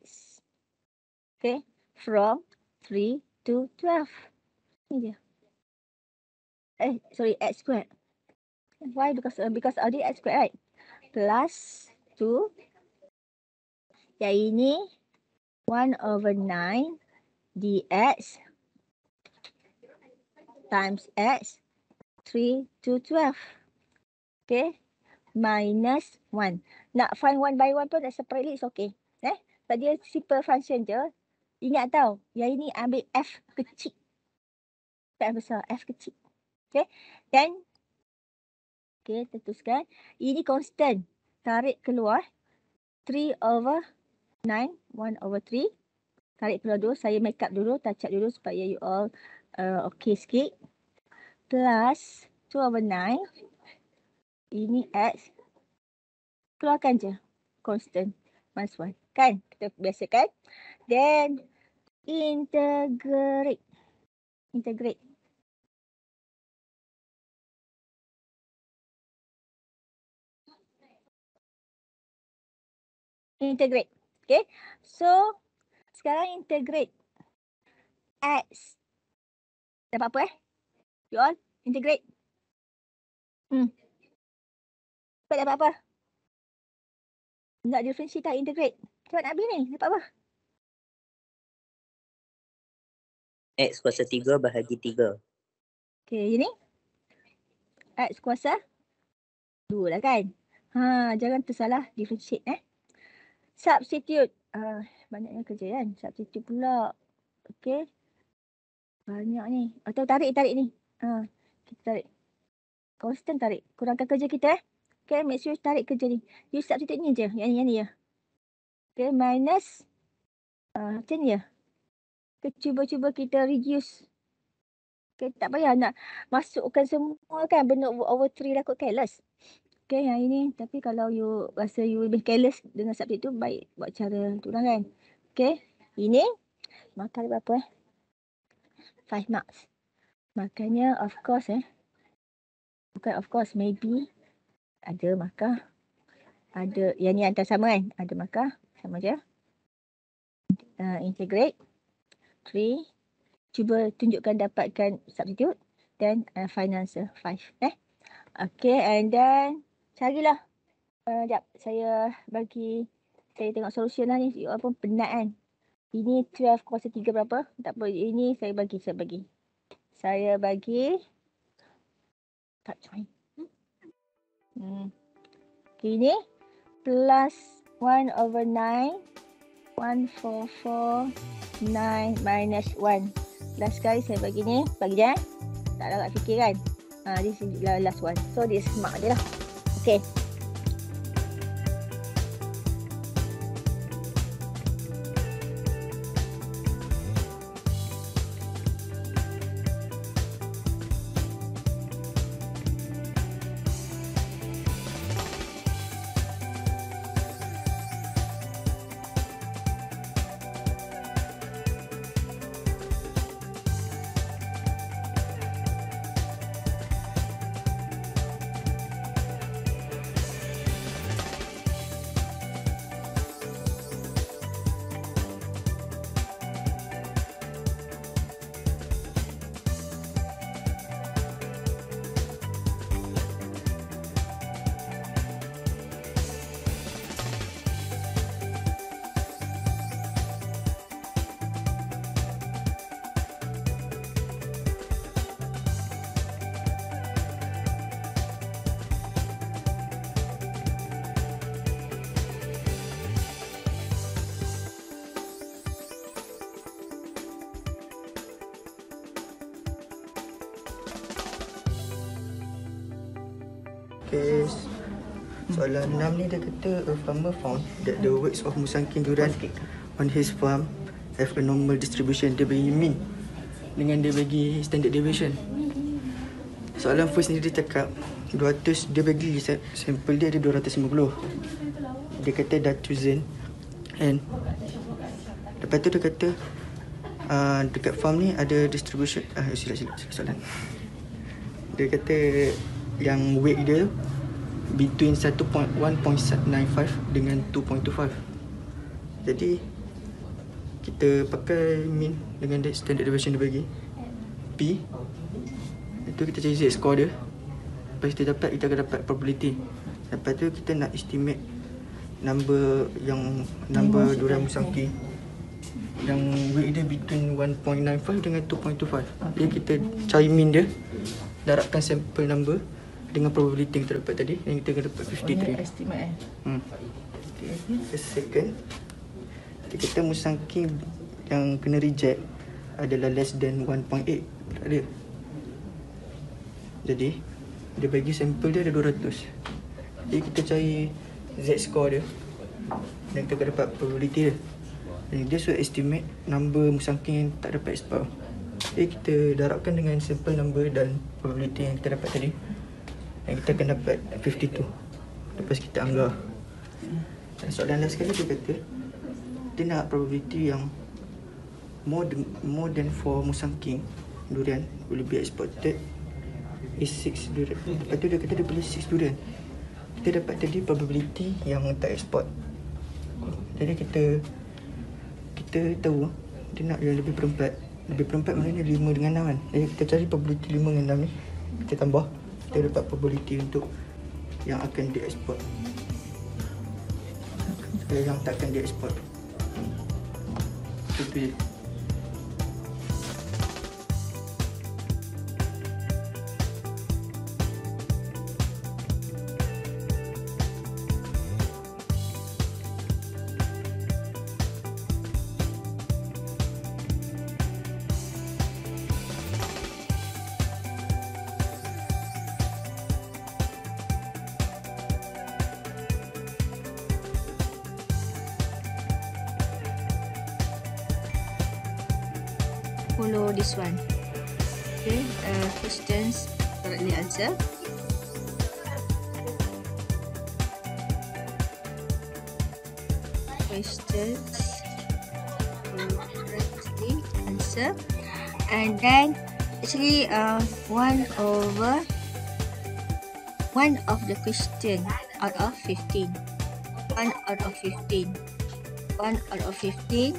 Okay, from 3 to 12. Ni dia. X squared. Why? Because of the x squared, right? Plus 2. Yang ini 1/9 dx times x 3 to 12. Okay. Minus 1. Nak find 1 by 1 pun separately is okay. Sebab dia simple function je. Ingat tau. Yang ini ambil f kecil. F besar. F kecil. Okay. Dan. Okay. Teruskan. Ini constant. Tarik keluar. 3/9. 1/3. Tarik keluar dulu. Saya make up dulu. Touch up dulu supaya you all okay sikit. Plus 2/9. Ini x. Keluarkan je. Constant. Minus 1. Kan? Kita biasakan. Then, integrate. Integrate. Okay. So, sekarang integrate. X. Dapat apa You all integrate. Dapat apa? Nak differentiate tak integrate? Cepat nak ambil ni. Dapat apa? X kuasa 3 bahagi 3. Okay, ini. X kuasa 2 lah kan? Jangan tersalah differentiate Substitute. Banyaknya kerja kan? Substitute pula. Okay. Banyak ni. Atau tarik ni. Kita tarik. Constant tarik. Kurangkan kerja kita Okay, make sure tarik kerja ni. You substitute ni je. Yang ni ya. Okay, minus. Macam ni ya. Okay, cuba kita reduce. Okay, tak payah nak masukkan semua kan. Benda over 3 dah kot careless. Okay, yang ini. Tapi kalau you rasa you lebih careless dengan substitute tu, baik buat cara tu lah kan. Okay, ini. Makan berapa 5 marks. Makanya of course bukan of course, maybe ada markah. Ada yang ni antara sama kan. Ada markah. Sama je. Integrate. 3. Cuba tunjukkan dapatkan substitute. Then final answer 5. Okay, and then carilah. Sekejap. Saya tengok solution lah ni. You all pun penat kan. Ini 12 kuasa 3 berapa? Tak apa. Ini saya bagi. Saya bagi. Tak join. Ini plus 1/9. 144/9 minus 1. Last kali saya bagi ni. Bagi je tak agak fikir kan. This is the last one. So this mark je lah. Okay. Okay. Soalan 6 ni dia kata a farmer found that the weights of musangking durian on his farm have a normal distribution. Dia bagi mean dengan dia bagi standard deviation. Soalan first ni dia cakap 200, dia bagi sampel dia ada 250. Dia kata dah chosen. And lepas tu dia kata dekat farm ni ada distribution. Silap soalan. Dia kata yang weight dia between 1.1.95 dengan 2.25. Jadi kita pakai mean dengan standard deviation dia bagi P. Itu kita cari Z score dia. Lepas kita dapat, kita akan dapat probability. Lepas tu kita nak estimate number durian musangking yang weight dia between 1.95 dengan 2.25. Jadi kita cari mean dia, darabkan sampel number dengan probability yang kita dapat tadi, yang kita akan dapat 53. Estimate Okay. Second, kita kata musangking yang kena reject adalah less than 1.8. Tak ada. Jadi dia bagi sampel dia ada 200. Jadi kita cari Z score dia dan kita akan dapat probability dia. Dan dia sudah estimate number musangking yang tak dapat expire. Jadi kita darabkan dengan sampel number dan probability yang kita dapat tadi, dan kita akan dapat 52. Lepas kita anggap. Dan soalan last sekali dia kata dia nak probability yang more than 4 musangking durian will be exported is 6 durian. Lepas tu dia kata dia beli 6 durian. Kita dapat tadi probability yang tak export. Jadi kita tahu dia nak yang lebih perempat. Lebih perempat maknanya 5 dengan 6 kan. Jadi kita cari probability 5 dengan 6 ni, kita tambah, kita dapat probability untuk yang akan dieksport, yang takkan dieksport. Itu je. Follow this one. Okay, questions correctly answer. Questions correctly answer, and then actually one of the question out of 15. 1 out of 15. 1 out of 15.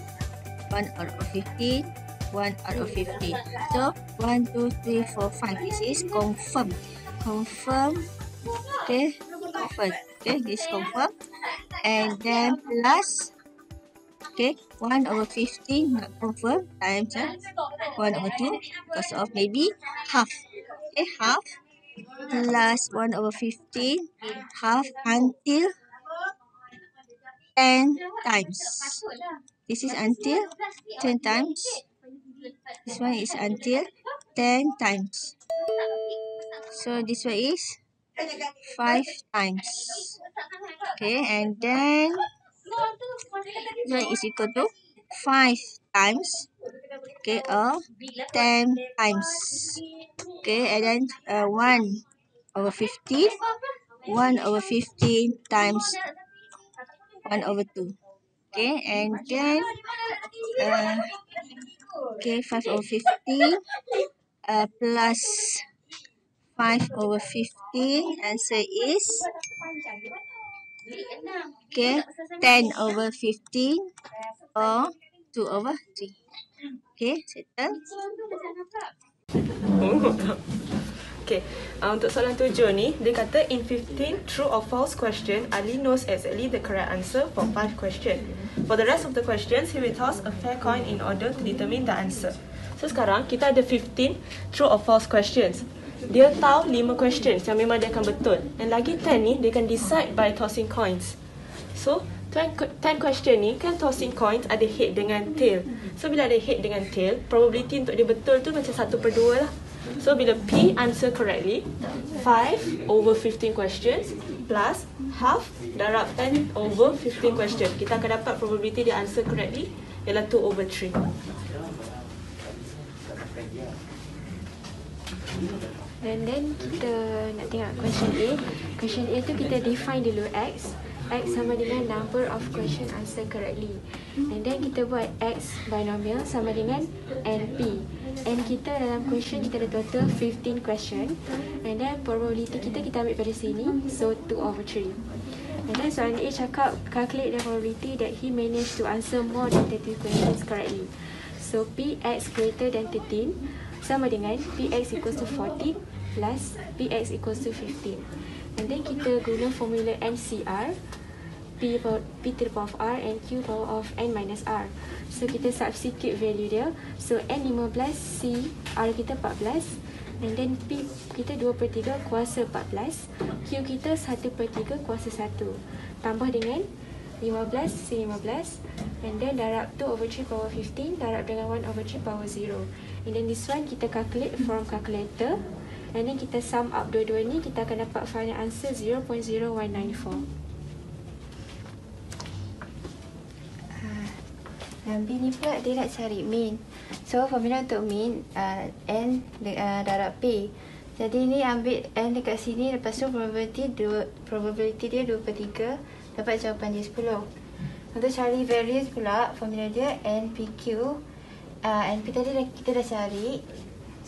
1 out of 15. 1 out of 15. So 1, 2, 3, 4, 5. This is confirm. Confirm. Okay. Confirm. Okay. This confirm. And then plus. Okay. 1 over 15 not confirm. Times 1 over 2. Because of maybe half. Okay. Half. Plus 1 over 15. Half until 10 times. This is until 10 times. This one is until 10 times. So this one is 5 times. Okay, and then this one is equal to 5 times. Okay, or 10 times. Okay, and then 1 over 15. 1 over 15 times 1 over 2. Okay, and then okay, 5 over 15 plus 5 over 15. Answer is okay, 10 over 15 or 2 over 3. Okay, settle. Okay, untuk soalan 7 ni, dia kata in 15 true or false question, Ali knows exactly the correct answer for 5 question. For the rest of the questions, he will toss a fair coin in order to determine the answer. So sekarang kita ada 15 true or false questions. Dia tahu 5 questions yang memang dia akan betul. Dan lagi 10 ni, dia akan decide by tossing coins. So 10 question ni kan tossing coins ada head dengan tail. So bila ada head dengan tail, probability untuk dia betul tu macam 1/2 lah. So bila P answer correctly, 5 over 15 questions plus half darab 10 over 15 questions. Kita akan dapat probability dia answer correctly ialah 2 over 3. And then kita nak tengok question A. Question A tu kita define dulu X. X sama dengan number of question answer correctly. And then kita buat X binomial sama dengan NP. And kita dalam question kita ada total 15 question. And then probability kita ambil pada sini. So 2 over 3. And then soalan A cakap calculate the probability that he managed to answer more than 30 questions correctly. So Px greater than 13 sama dengan Px equals to 40 plus Px equals to 15. And then kita guna formula NCR, P to the power of R and Q power of N minus R. So kita substitute value dia. So N 15, C, R kita 14. And then P kita 2/3 kuasa 14. Q kita 1/3 kuasa 1. Tambah dengan 15, C 15. And then darab 2 over 3 power 15. Darab dengan 1 over 3 power 0. And then this one kita calculate from calculator. And then kita sum up dua-dua ni, kita akan dapat final answer 0.0194. Dan B ni pula dia nak cari mean. So formula untuk mean N darab P. Jadi ni ambil N dekat sini, lepas tu probability dia 2/3, dapat jawapan dia 10. Untuk cari variance pula, formula dia NPQ. NP tadi kita dah cari.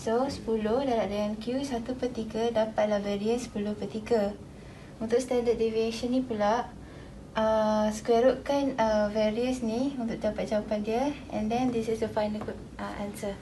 So 10 darab dengan Q 1/3, dapatlah variance 10/3. Untuk standard deviation ni pula, square root kan variance ni untuk dapat jawapan dia, and then this is the final answer.